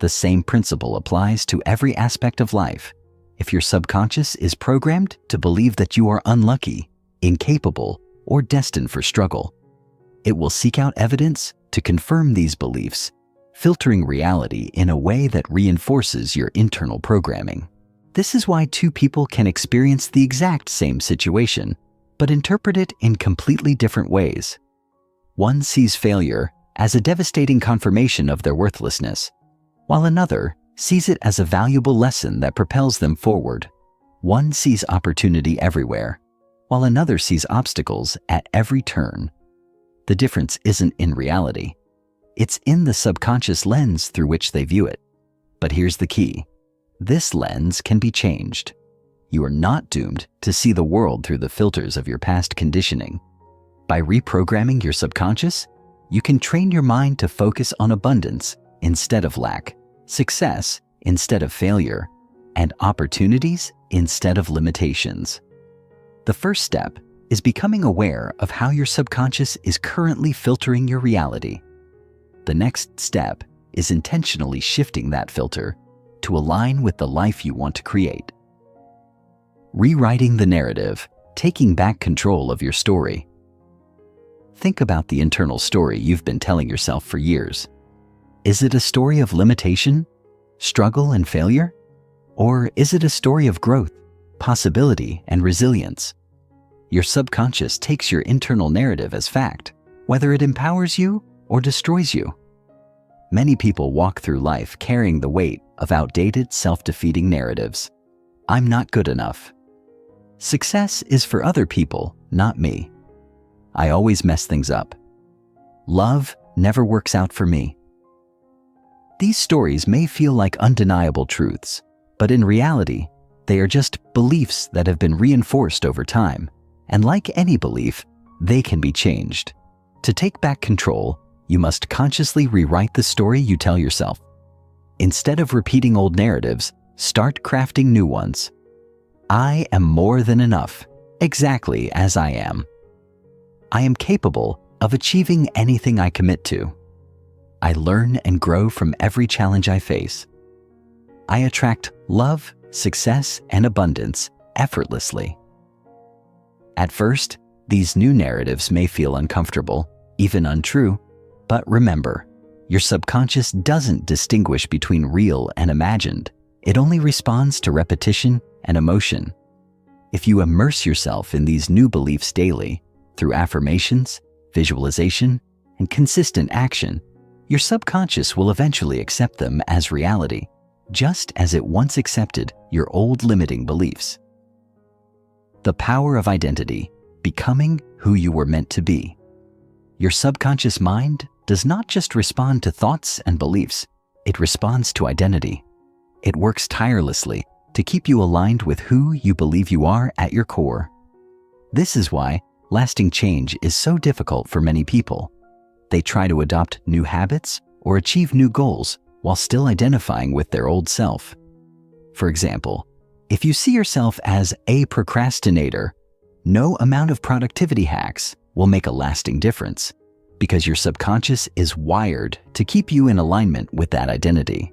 The same principle applies to every aspect of life. If your subconscious is programmed to believe that you are unlucky, incapable, or destined for struggle, it will seek out evidence to confirm these beliefs, filtering reality in a way that reinforces your internal programming. This is why two people can experience the exact same situation, but interpret it in completely different ways. One sees failure as a devastating confirmation of their worthlessness, while another sees it as a valuable lesson that propels them forward. One sees opportunity everywhere, while another sees obstacles at every turn. The difference isn't in reality. It's in the subconscious lens through which they view it. But here's the key: this lens can be changed. You are not doomed to see the world through the filters of your past conditioning. By reprogramming your subconscious, you can train your mind to focus on abundance instead of lack, success instead of failure, and opportunities instead of limitations. The first step is becoming aware of how your subconscious is currently filtering your reality. The next step is intentionally shifting that filter to align with the life you want to create. Rewriting the narrative, taking back control of your story. Think about the internal story you've been telling yourself for years. Is it a story of limitation, struggle, and failure? Or is it a story of growth, possibility, and resilience? Your subconscious takes your internal narrative as fact, whether it empowers you or destroys you. Many people walk through life carrying the weight of outdated, self-defeating narratives. I'm not good enough. Success is for other people, not me. I always mess things up. Love never works out for me. These stories may feel like undeniable truths, but in reality, they are just beliefs that have been reinforced over time, and like any belief, they can be changed. To take back control, you must consciously rewrite the story you tell yourself. Instead of repeating old narratives, start crafting new ones. I am more than enough, exactly as I am. I am capable of achieving anything I commit to. I learn and grow from every challenge I face. I attract love, success, and abundance effortlessly. At first, these new narratives may feel uncomfortable, even untrue, but remember, your subconscious doesn't distinguish between real and imagined. It only responds to repetition and emotion. If you immerse yourself in these new beliefs daily, through affirmations, visualization, and consistent action, your subconscious will eventually accept them as reality, just as it once accepted your old limiting beliefs. The power of identity, becoming who you were meant to be. Your subconscious mind does not just respond to thoughts and beliefs, it responds to identity. It works tirelessly to keep you aligned with who you believe you are at your core. This is why lasting change is so difficult for many people. They try to adopt new habits or achieve new goals while still identifying with their old self. For example, if you see yourself as a procrastinator, no amount of productivity hacks will make a lasting difference because your subconscious is wired to keep you in alignment with that identity.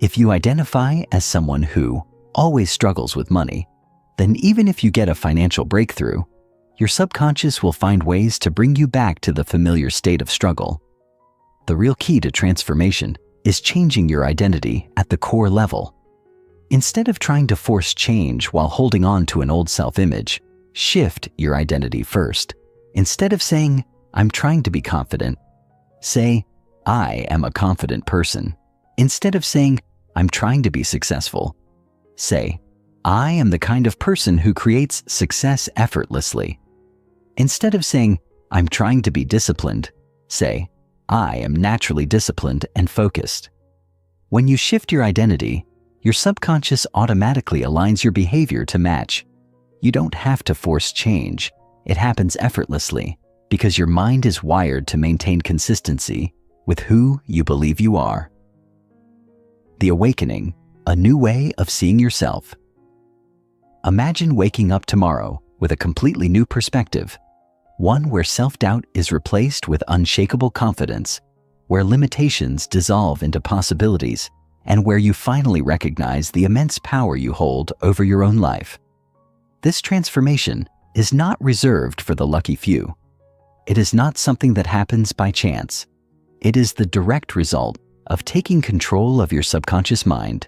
If you identify as someone who always struggles with money, then even if you get a financial breakthrough, your subconscious will find ways to bring you back to the familiar state of struggle. The real key to transformation is changing your identity at the core level. Instead of trying to force change while holding on to an old self-image, shift your identity first. Instead of saying, I'm trying to be confident, say, I am a confident person. Instead of saying, I'm trying to be successful, say, I am the kind of person who creates success effortlessly. Instead of saying, I'm trying to be disciplined, say, I am naturally disciplined and focused. When you shift your identity, your subconscious automatically aligns your behavior to match. You don't have to force change. It happens effortlessly because your mind is wired to maintain consistency with who you believe you are. The awakening, a new way of seeing yourself. Imagine waking up tomorrow with a completely new perspective, one where self-doubt is replaced with unshakable confidence, where limitations dissolve into possibilities, and where you finally recognize the immense power you hold over your own life. This transformation is not reserved for the lucky few. It is not something that happens by chance. It is the direct result of taking control of your subconscious mind,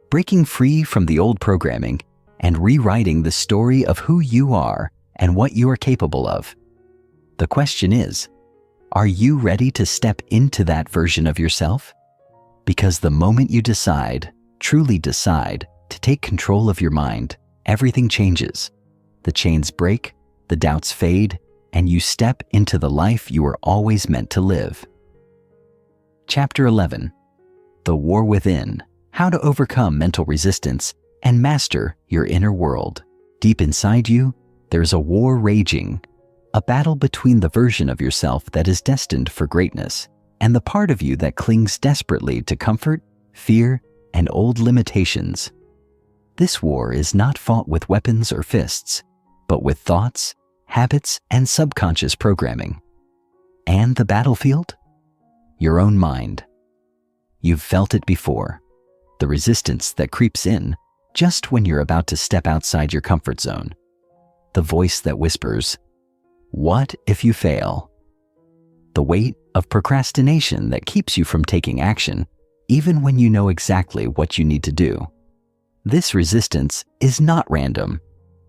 breaking free from the old programming, and rewriting the story of who you are and what you are capable of. The question is, are you ready to step into that version of yourself? Because the moment you decide, truly decide, to take control of your mind, everything changes. The chains break, the doubts fade, and you step into the life you were always meant to live. Chapter 11. The War Within: How to Overcome Mental Resistance and Master Your Inner World. Deep inside you, there's a war raging, a battle between the version of yourself that is destined for greatness and the part of you that clings desperately to comfort, fear, and old limitations. This war is not fought with weapons or fists, but with thoughts, habits, and subconscious programming. And the battlefield? Your own mind. You've felt it before. The resistance that creeps in just when you're about to step outside your comfort zone. The voice that whispers, "What if you fail?" The weight of procrastination that keeps you from taking action, even when you know exactly what you need to do. This resistance is not random.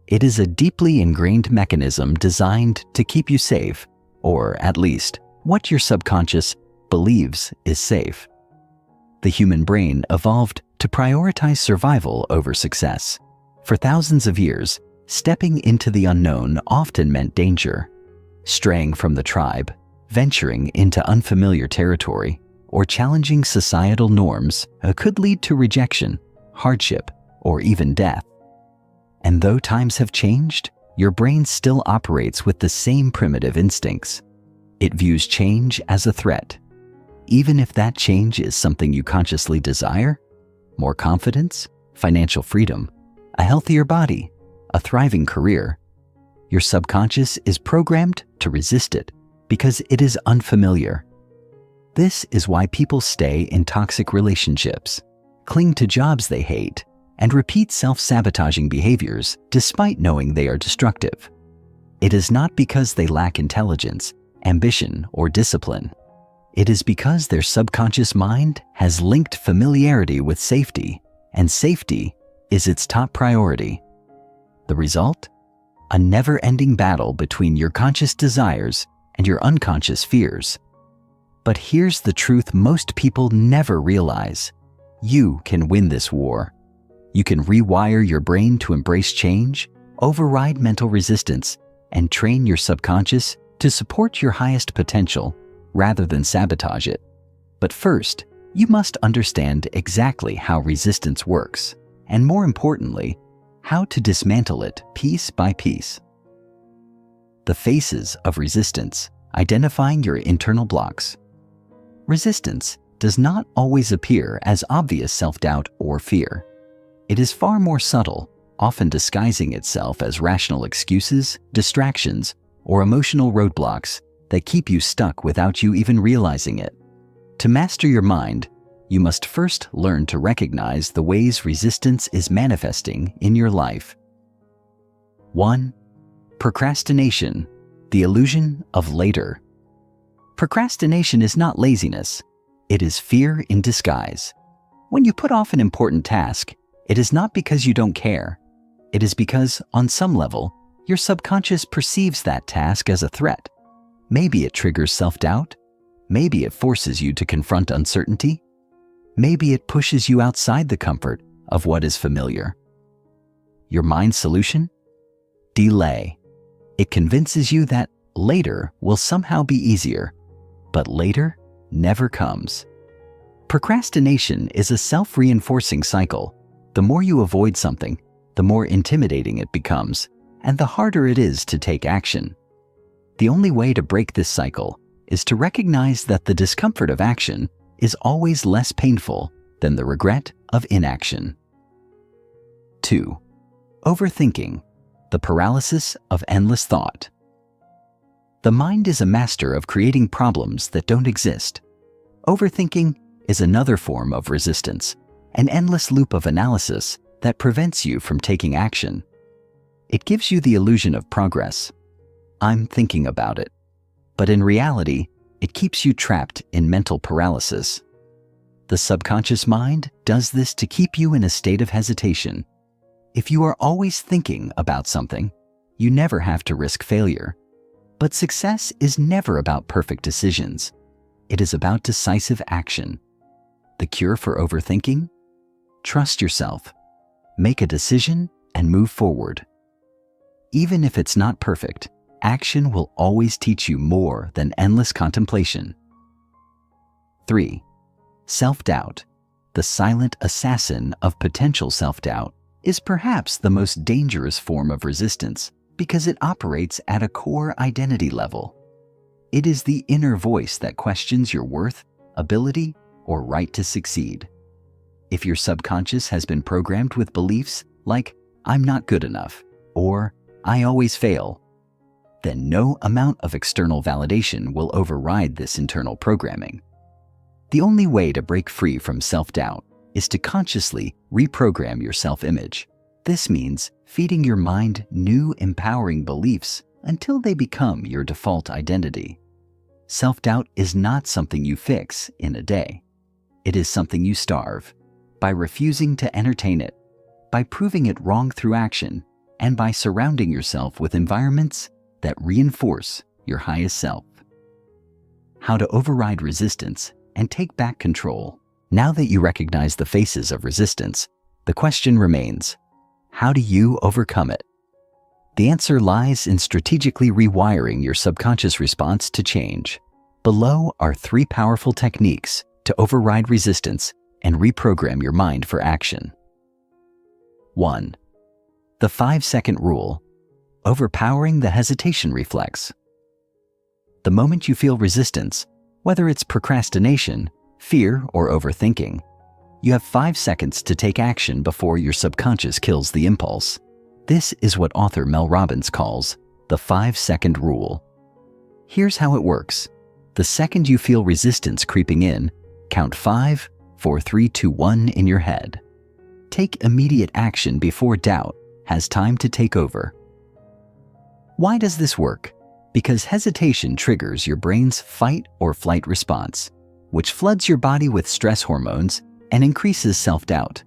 It is a deeply ingrained mechanism designed to keep you safe, or at least what your subconscious believes is safe. The human brain evolved to prioritize survival over success. For thousands of years, stepping into the unknown often meant danger. Straying from the tribe, venturing into unfamiliar territory, or challenging societal norms could lead to rejection, hardship, or even death. And though times have changed, your brain still operates with the same primitive instincts. It views change as a threat. Even if that change is something you consciously desire, more confidence, financial freedom, a healthier body, a thriving career, your subconscious is programmed to resist it because it is unfamiliar. This is why people stay in toxic relationships, cling to jobs they hate, and repeat self-sabotaging behaviors despite knowing they are destructive. It is not because they lack intelligence, ambition, or discipline. It is because their subconscious mind has linked familiarity with safety, and safety is its top priority. The result? A never-ending battle between your conscious desires and your unconscious fears. But here's the truth most people never realize. You can win this war. You can rewire your brain to embrace change, override mental resistance, and train your subconscious to support your highest potential rather than sabotage it. But first, you must understand exactly how resistance works, and more importantly, how to dismantle it piece by piece. The phases of resistance, identifying your internal blocks. Resistance does not always appear as obvious self-doubt or fear. It is far more subtle, often disguising itself as rational excuses, distractions, or emotional roadblocks that keep you stuck without you even realizing it. To master your mind, you must first learn to recognize the ways resistance is manifesting in your life. 1. Procrastination, the illusion of later. Procrastination is not laziness. It is fear in disguise. When you put off an important task, it is not because you don't care. It is because, on some level, your subconscious perceives that task as a threat. Maybe it triggers self-doubt. Maybe it forces you to confront uncertainty. Maybe it pushes you outside the comfort of what is familiar. Your mind's solution? Delay. It convinces you that later will somehow be easier, but later never comes. Procrastination is a self-reinforcing cycle. The more you avoid something, the more intimidating it becomes, and the harder it is to take action. The only way to break this cycle is to recognize that the discomfort of action is always less painful than the regret of inaction. 2. Overthinking, the paralysis of endless thought. The mind is a master of creating problems that don't exist. Overthinking is another form of resistance, an endless loop of analysis that prevents you from taking action. It gives you the illusion of progress. I'm thinking about it. But in reality, it keeps you trapped in mental paralysis. The subconscious mind does this to keep you in a state of hesitation. If you are always thinking about something, you never have to risk failure. But success is never about perfect decisions. It is about decisive action. The cure for overthinking? Trust yourself. Make a decision and move forward. Even if it's not perfect, action will always teach you more than endless contemplation. 3. Self-doubt, the silent assassin of potential self-doubt, is perhaps the most dangerous form of resistance because it operates at a core identity level. It is the inner voice that questions your worth, ability, or right to succeed. If your subconscious has been programmed with beliefs like, I'm not good enough, or I always fail, then no amount of external validation will override this internal programming. The only way to break free from self-doubt is to consciously reprogram your self-image. This means feeding your mind new empowering beliefs until they become your default identity. Self-doubt is not something you fix in a day. It is something you starve by refusing to entertain it, by proving it wrong through action, and by surrounding yourself with environments that reinforce your highest self. How to override resistance and take back control. Now that you recognize the faces of resistance, the question remains, how do you overcome it? The answer lies in strategically rewiring your subconscious response to change. Below are 3 powerful techniques to override resistance and reprogram your mind for action. 1. The 5-second rule: overpowering the hesitation reflex. The moment you feel resistance, whether it's procrastination, fear, or overthinking, you have 5 seconds to take action before your subconscious kills the impulse. This is what author Mel Robbins calls the 5-second rule. Here's how it works. The second you feel resistance creeping in, count 5, 4, 3, 2, 1 in your head. Take immediate action before doubt has time to take over. Why does this work? Because hesitation triggers your brain's fight or flight response, which floods your body with stress hormones and increases self-doubt.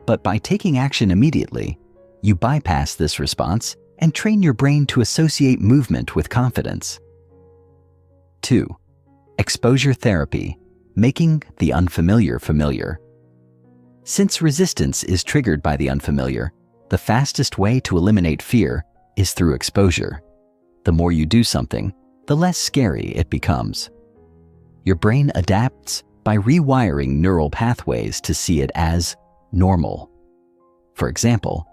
But by taking action immediately, you bypass this response and train your brain to associate movement with confidence. 2. Exposure therapy, making the unfamiliar familiar. Since resistance is triggered by the unfamiliar, the fastest way to eliminate fear is through exposure. The more you do something, the less scary it becomes. Your brain adapts by rewiring neural pathways to see it as normal. For example,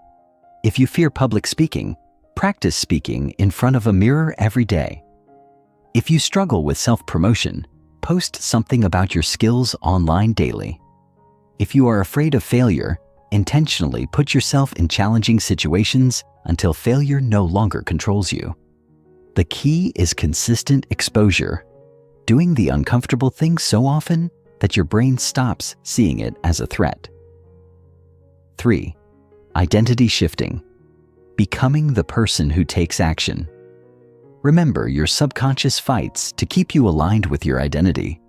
if you fear public speaking, practice speaking in front of a mirror every day. If you struggle with self-promotion, post something about your skills online daily. If you are afraid of failure, intentionally put yourself in challenging situations until failure no longer controls you. The key is consistent exposure, doing the uncomfortable thing so often that your brain stops seeing it as a threat. 3. Identity shifting, becoming the person who takes action. Remember, your subconscious fights to keep you aligned with your identity.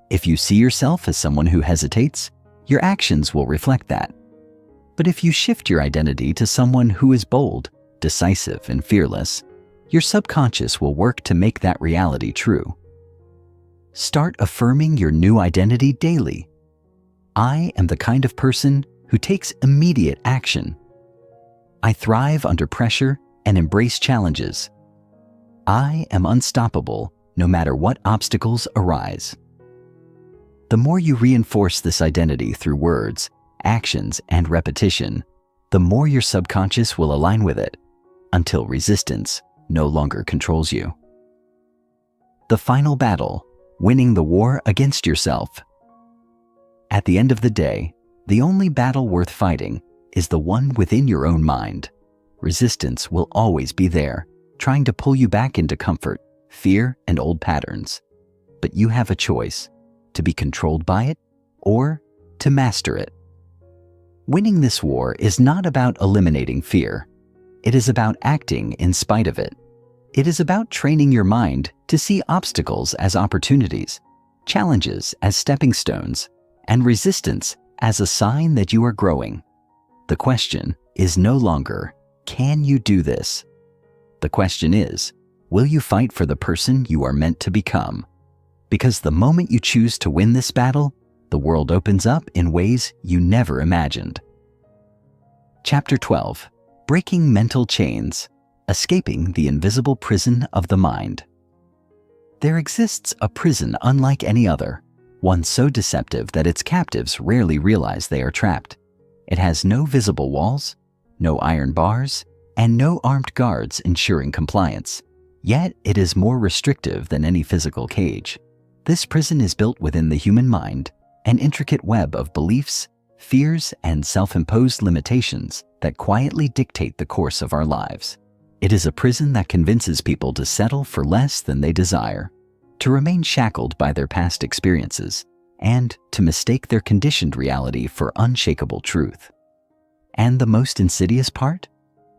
If you see yourself as someone who hesitates, your actions will reflect that. But if you shift your identity to someone who is bold, decisive, and fearless, your subconscious will work to make that reality true. Start affirming your new identity daily. I am the kind of person who takes immediate action. I thrive under pressure and embrace challenges. I am unstoppable no matter what obstacles arise. The more you reinforce this identity through words, actions, and repetition, the more your subconscious will align with it, until resistance no longer controls you. The final battle: winning the war against yourself. At the end of the day, the only battle worth fighting is the one within your own mind. Resistance will always be there, trying to pull you back into comfort, fear, and old patterns. But you have a choice: to be controlled by it or to master it. Winning this war is not about eliminating fear. It is about acting in spite of it. It is about training your mind to see obstacles as opportunities, challenges as stepping stones, and resistance as a sign that you are growing. The question is no longer, can you do this? The question is, will you fight for the person you are meant to become? Because the moment you choose to win this battle, the world opens up in ways you never imagined. Chapter 12. Breaking Mental Chains, Escaping the Invisible Prison of the Mind. There exists a prison unlike any other, one so deceptive that its captives rarely realize they are trapped. It has no visible walls, no iron bars, and no armed guards ensuring compliance. Yet it is more restrictive than any physical cage. This prison is built within the human mind, an intricate web of beliefs, fears, and self-imposed limitations that quietly dictate the course of our lives. It is a prison that convinces people to settle for less than they desire, to remain shackled by their past experiences, and to mistake their conditioned reality for unshakable truth. And the most insidious part?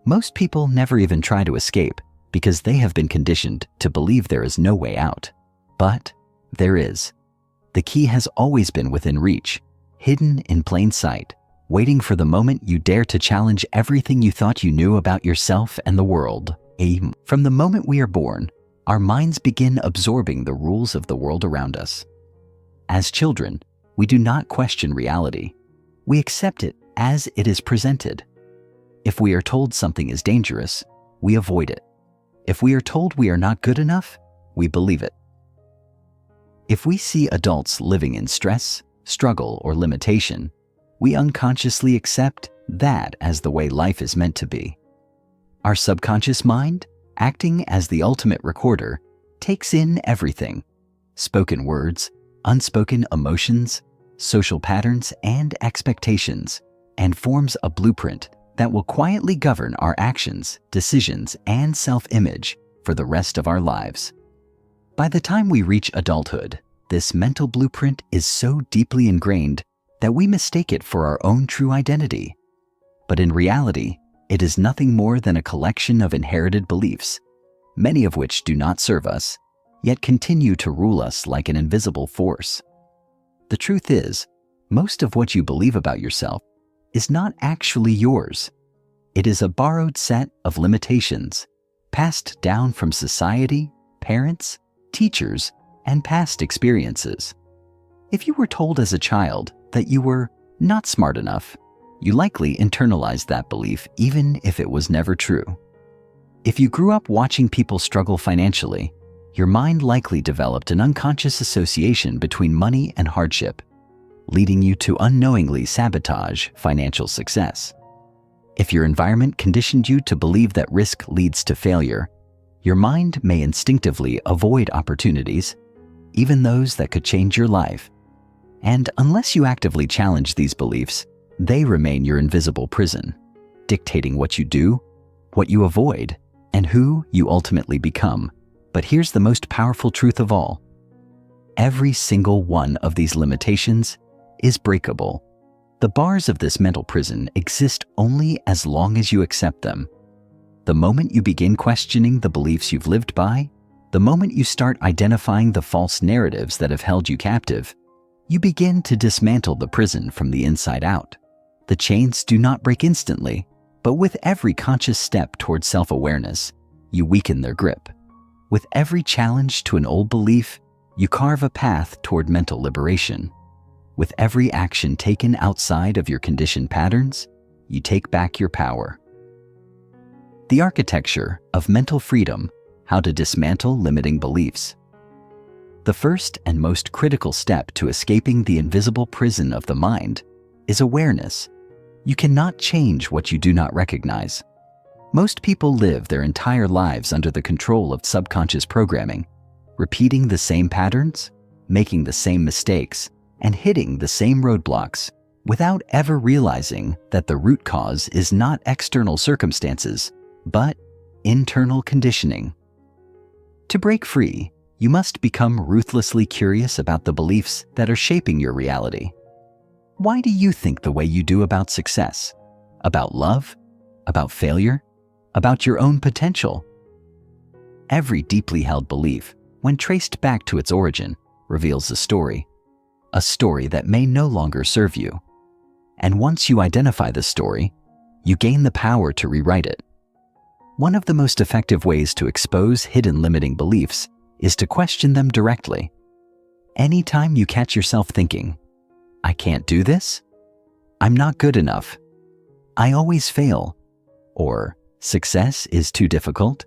Most people never even try to escape because they have been conditioned to believe there is no way out. But there is. The key has always been within reach, hidden in plain sight, waiting for the moment you dare to challenge everything you thought you knew about yourself and the world. From the moment we are born, our minds begin absorbing the rules of the world around us. As children, we do not question reality. We accept it as it is presented. If we are told something is dangerous, we avoid it. If we are told we are not good enough, we believe it. If we see adults living in stress, struggle, or limitation, we unconsciously accept that as the way life is meant to be. Our subconscious mind, acting as the ultimate recorder, takes in everything: spoken words, unspoken emotions, social patterns, and expectations, and forms a blueprint that will quietly govern our actions, decisions, and self-image for the rest of our lives. By the time we reach adulthood, this mental blueprint is so deeply ingrained that we mistake it for our own true identity. But in reality, it is nothing more than a collection of inherited beliefs, many of which do not serve us, yet continue to rule us like an invisible force. The truth is, most of what you believe about yourself is not actually yours. It is a borrowed set of limitations, passed down from society, parents, teachers, and past experiences. If you were told as a child that you were not smart enough, you likely internalized that belief even if it was never true. If you grew up watching people struggle financially, your mind likely developed an unconscious association between money and hardship, leading you to unknowingly sabotage financial success. If your environment conditioned you to believe that risk leads to failure, your mind may instinctively avoid opportunities, even those that could change your life. And unless you actively challenge these beliefs, they remain your invisible prison, dictating what you do, what you avoid, and who you ultimately become. But here's the most powerful truth of all. Every single one of these limitations is breakable. The bars of this mental prison exist only as long as you accept them. The moment you begin questioning the beliefs you've lived by, the moment you start identifying the false narratives that have held you captive, you begin to dismantle the prison from the inside out. The chains do not break instantly, but with every conscious step towards self-awareness, you weaken their grip. With every challenge to an old belief, you carve a path toward mental liberation. With every action taken outside of your conditioned patterns, you take back your power. The architecture of mental freedom: how to dismantle limiting beliefs. The first and most critical step to escaping the invisible prison of the mind is awareness. You cannot change what you do not recognize. Most people live their entire lives under the control of subconscious programming, repeating the same patterns, making the same mistakes, and hitting the same roadblocks without ever realizing that the root cause is not external circumstances, but internal conditioning. To break free, you must become ruthlessly curious about the beliefs that are shaping your reality. Why do you think the way you do about success, about love, about failure, about your own potential? Every deeply held belief, when traced back to its origin, reveals a story that may no longer serve you. And once you identify the story, you gain the power to rewrite it. One of the most effective ways to expose hidden limiting beliefs is to question them directly. Anytime you catch yourself thinking, "I can't do this," "I'm not good enough," "I always fail," or "success is too difficult,"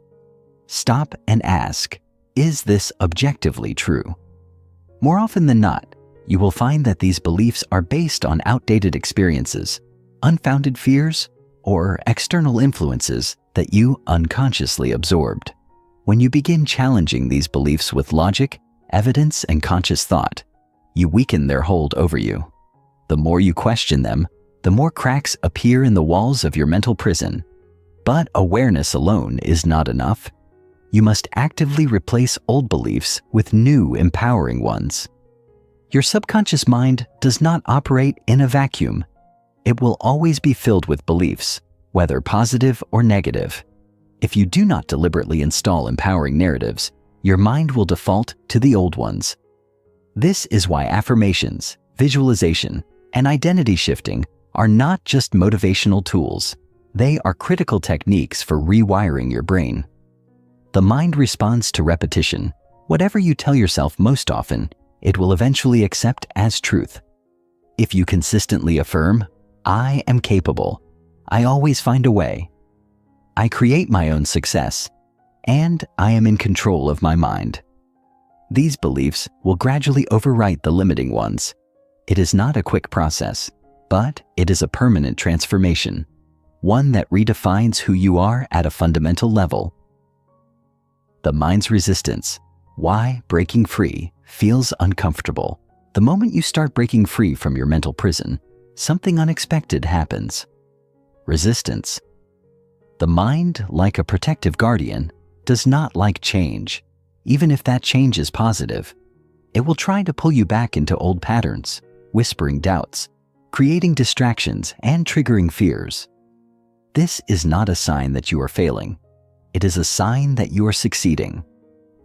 stop and ask, is this objectively true? More often than not, you will find that these beliefs are based on outdated experiences, unfounded fears, or external influences that you unconsciously absorbed. When you begin challenging these beliefs with logic, evidence, and conscious thought, you weaken their hold over you. The more you question them, the more cracks appear in the walls of your mental prison. But awareness alone is not enough. You must actively replace old beliefs with new, empowering ones. Your subconscious mind does not operate in a vacuum. It will always be filled with beliefs, whether positive or negative. If you do not deliberately install empowering narratives, your mind will default to the old ones. This is why affirmations, visualization, and identity shifting are not just motivational tools. They are critical techniques for rewiring your brain. The mind responds to repetition. Whatever you tell yourself most often, it will eventually accept as truth. If you consistently affirm, "I am capable," "I always find a way," "I create my own success," and "I am in control of my mind," These beliefs will gradually overwrite the limiting ones. It is not a quick process, but it is a permanent transformation, one that redefines who you are at a fundamental level. The mind's resistance. Why breaking free feels uncomfortable. The moment you start breaking free from your mental prison, something unexpected happens. Resistance. The mind, like a protective guardian, does not like change, even if that change is positive. It will try to pull you back into old patterns, whispering doubts, creating distractions, and triggering fears. This is not a sign that you are failing. It is a sign that you are succeeding.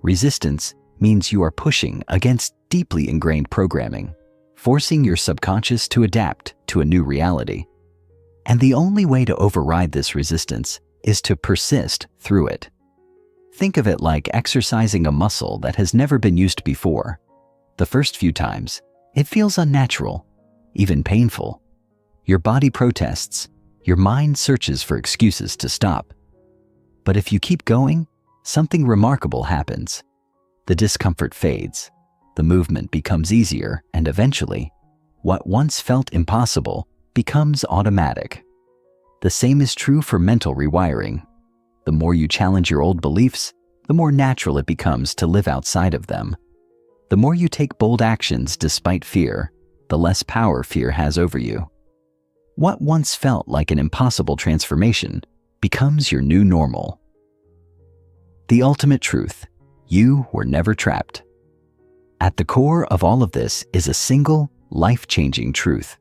Resistance means you are pushing against deeply ingrained programming, forcing your subconscious to adapt to a new reality. And the only way to override this resistance is to persist through it. Think of it like exercising a muscle that has never been used before. The first few times, it feels unnatural, even painful. Your body protests, your mind searches for excuses to stop. But if you keep going, something remarkable happens. The discomfort fades, the movement becomes easier, and eventually, what once felt impossible becomes automatic. The same is true for mental rewiring. The more you challenge your old beliefs, the more natural it becomes to live outside of them. The more you take bold actions despite fear, the less power fear has over you. What once felt like an impossible transformation becomes your new normal. The ultimate truth: you were never trapped. At the core of all of this is a single, life-changing truth.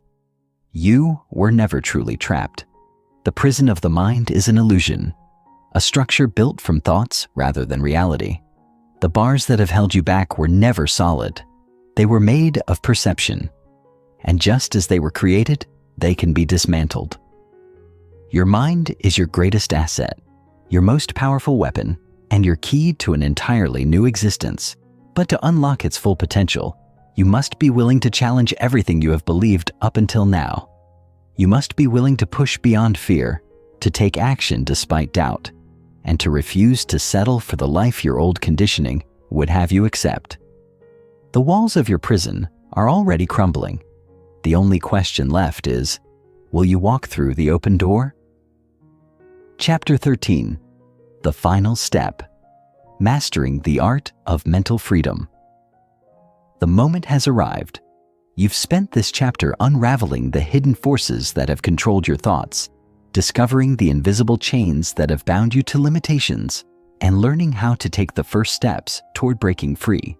You were never truly trapped. The prison of the mind is an illusion, a structure built from thoughts rather than reality. The bars that have held you back were never solid. They were made of perception. And just as they were created, they can be dismantled. Your mind is your greatest asset, your most powerful weapon, and your key to an entirely new existence. But to unlock its full potential, you must be willing to challenge everything you have believed up until now. You must be willing to push beyond fear, to take action despite doubt, and to refuse to settle for the life your old conditioning would have you accept. The walls of your prison are already crumbling. The only question left is, will you walk through the open door? Chapter 13. The Final Step. Mastering the Art of Mental Freedom. The moment has arrived. You've spent this chapter unraveling the hidden forces that have controlled your thoughts, discovering the invisible chains that have bound you to limitations, and learning how to take the first steps toward breaking free.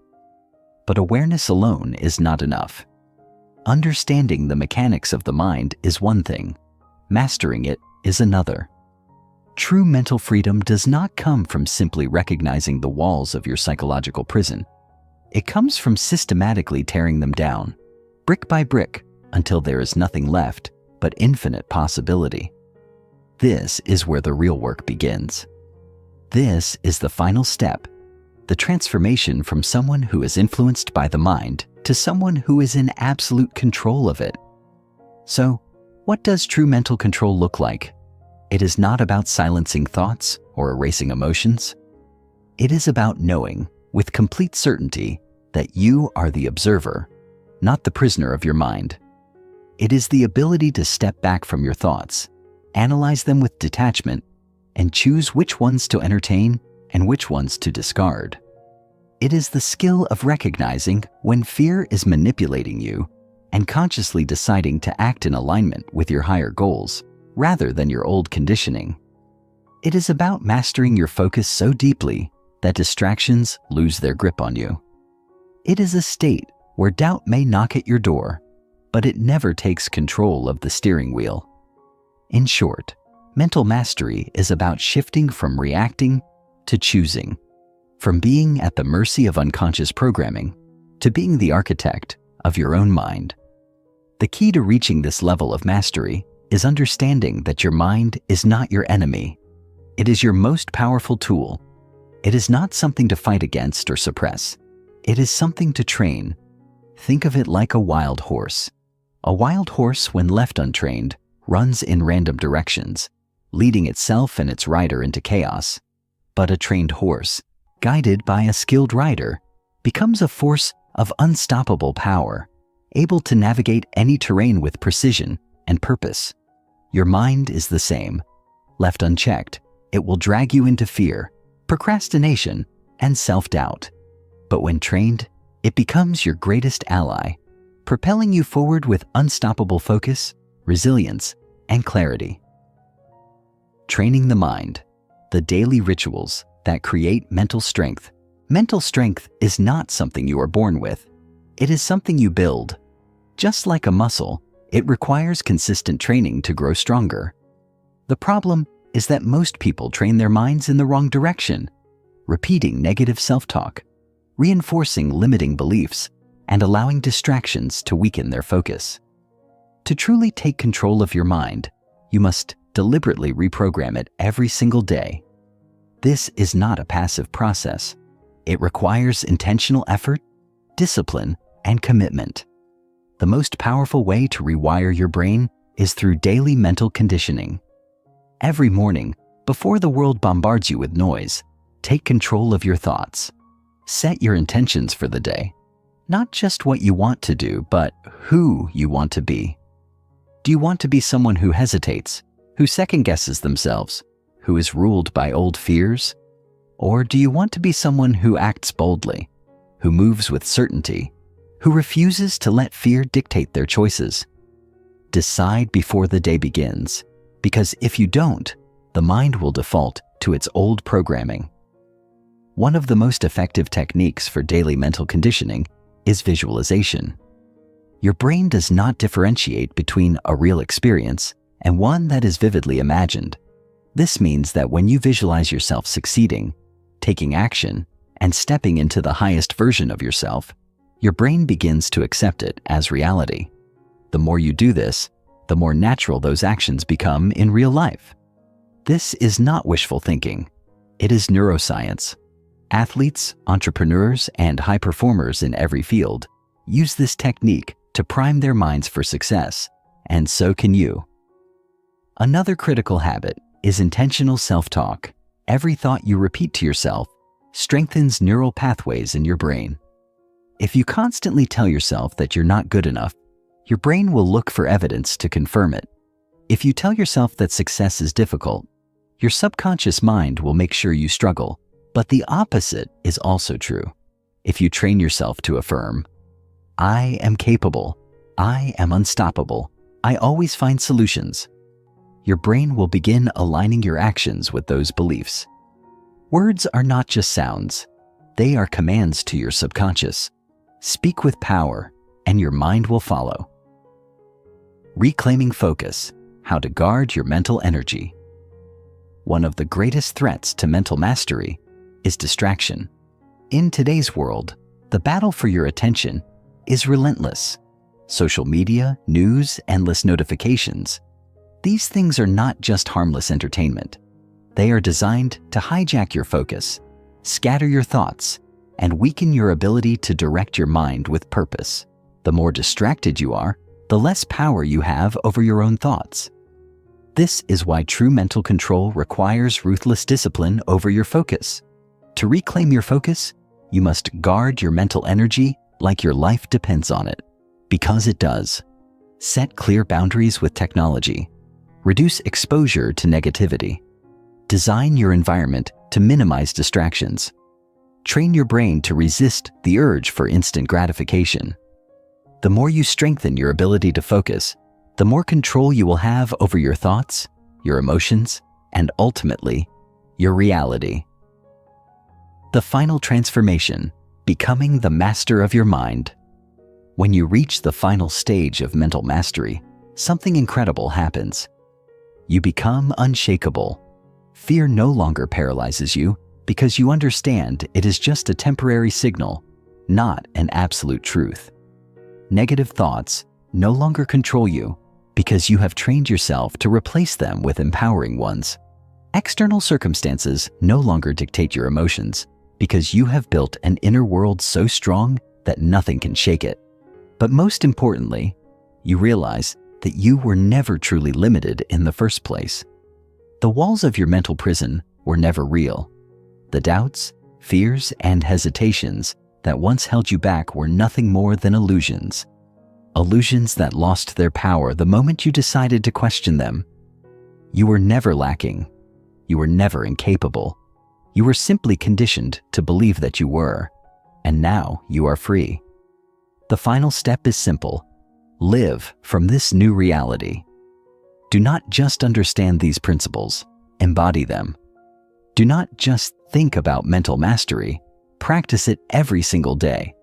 But awareness alone is not enough. Understanding the mechanics of the mind is one thing. Mastering it is another. True mental freedom does not come from simply recognizing the walls of your psychological prison. It comes from systematically tearing them down, brick by brick, until there is nothing left but infinite possibility. This is where the real work begins. This is the final step, the transformation from someone who is influenced by the mind to someone who is in absolute control of it. So, what does true mental control look like? It is not about silencing thoughts or erasing emotions. It is about knowing, with complete certainty, that you are the observer, not the prisoner of your mind. It is the ability to step back from your thoughts, analyze them with detachment, and choose which ones to entertain and which ones to discard. It is the skill of recognizing when fear is manipulating you and consciously deciding to act in alignment with your higher goals rather than your old conditioning. It is about mastering your focus so deeply that distractions lose their grip on you. It is a state where doubt may knock at your door, but it never takes control of the steering wheel. In short, mental mastery is about shifting from reacting to choosing, from being at the mercy of unconscious programming to being the architect of your own mind. The key to reaching this level of mastery is understanding that your mind is not your enemy. It is your most powerful tool. It is not something to fight against or suppress. It is something to train. Think of it like a wild horse. A wild horse, when left untrained, runs in random directions, leading itself and its rider into chaos. But a trained horse, guided by a skilled rider, becomes a force of unstoppable power, able to navigate any terrain with precision and purpose. Your mind is the same. Left unchecked, it will drag you into fear, procrastination, and self-doubt. But when trained, it becomes your greatest ally, propelling you forward with unstoppable focus, resilience, and clarity. Training the mind, the daily rituals that create mental strength. Mental strength is not something you are born with. It is something you build. Just like a muscle, it requires consistent training to grow stronger. The problem is that most people train their minds in the wrong direction, repeating negative self-talk, reinforcing limiting beliefs, and allowing distractions to weaken their focus. To truly take control of your mind, you must deliberately reprogram it every single day. This is not a passive process. It requires intentional effort, discipline, and commitment. The most powerful way to rewire your brain is through daily mental conditioning. Every morning, before the world bombards you with noise, take control of your thoughts. Set your intentions for the day. Not just what you want to do, but who you want to be. Do you want to be someone who hesitates, who second-guesses themselves, who is ruled by old fears? Or do you want to be someone who acts boldly, who moves with certainty, who refuses to let fear dictate their choices? Decide before the day begins, because if you don't, the mind will default to its old programming. One of the most effective techniques for daily mental conditioning is visualization. Your brain does not differentiate between a real experience and one that is vividly imagined. This means that when you visualize yourself succeeding, taking action, and stepping into the highest version of yourself, your brain begins to accept it as reality. The more you do this, the more natural those actions become in real life. This is not wishful thinking. It is neuroscience. Athletes, entrepreneurs, and high performers in every field use this technique to prime their minds for success, and so can you. Another critical habit is intentional self-talk. Every thought you repeat to yourself strengthens neural pathways in your brain. If you constantly tell yourself that you're not good enough, your brain will look for evidence to confirm it. If you tell yourself that success is difficult, your subconscious mind will make sure you struggle. But the opposite is also true. If you train yourself to affirm, I am capable, I am unstoppable, I always find solutions, your brain will begin aligning your actions with those beliefs. Words are not just sounds, they are commands to your subconscious. Speak with power, and your mind will follow. Reclaiming focus, how to guard your mental energy. One of the greatest threats to mental mastery is distraction. In today's world, the battle for your attention is relentless. Social media, news, endless notifications. These things are not just harmless entertainment. They are designed to hijack your focus, scatter your thoughts, and weaken your ability to direct your mind with purpose. The more distracted you are, the less power you have over your own thoughts. This is why true mental control requires ruthless discipline over your focus. To reclaim your focus, you must guard your mental energy like your life depends on it, because it does. Set clear boundaries with technology. Reduce exposure to negativity. Design your environment to minimize distractions. Train your brain to resist the urge for instant gratification. The more you strengthen your ability to focus, the more control you will have over your thoughts, your emotions, and ultimately, your reality. The final transformation, becoming the master of your mind. When you reach the final stage of mental mastery, something incredible happens. You become unshakable. Fear no longer paralyzes you because you understand it is just a temporary signal, not an absolute truth. Negative thoughts no longer control you because you have trained yourself to replace them with empowering ones. External circumstances no longer dictate your emotions because you have built an inner world so strong that nothing can shake it. But most importantly, you realize that you were never truly limited in the first place. The walls of your mental prison were never real. The doubts, fears, and hesitations that once held you back were nothing more than illusions. Illusions that lost their power the moment you decided to question them. You were never lacking. You were never incapable. You were simply conditioned to believe that you were. And now you are free. The final step is simple. Live from this new reality. Do not just understand these principles, embody them. Do not just think about mental mastery, practice it every single day.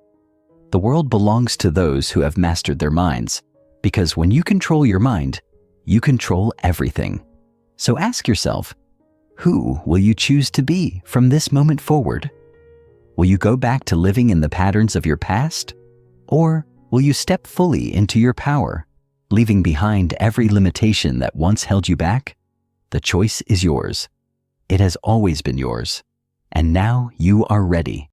The world belongs to those who have mastered their minds, because when you control your mind, you control everything. So ask yourself, who will you choose to be from this moment forward? Will you go back to living in the patterns of your past? Or will you step fully into your power, leaving behind every limitation that once held you back? The choice is yours. It has always been yours. And now you are ready.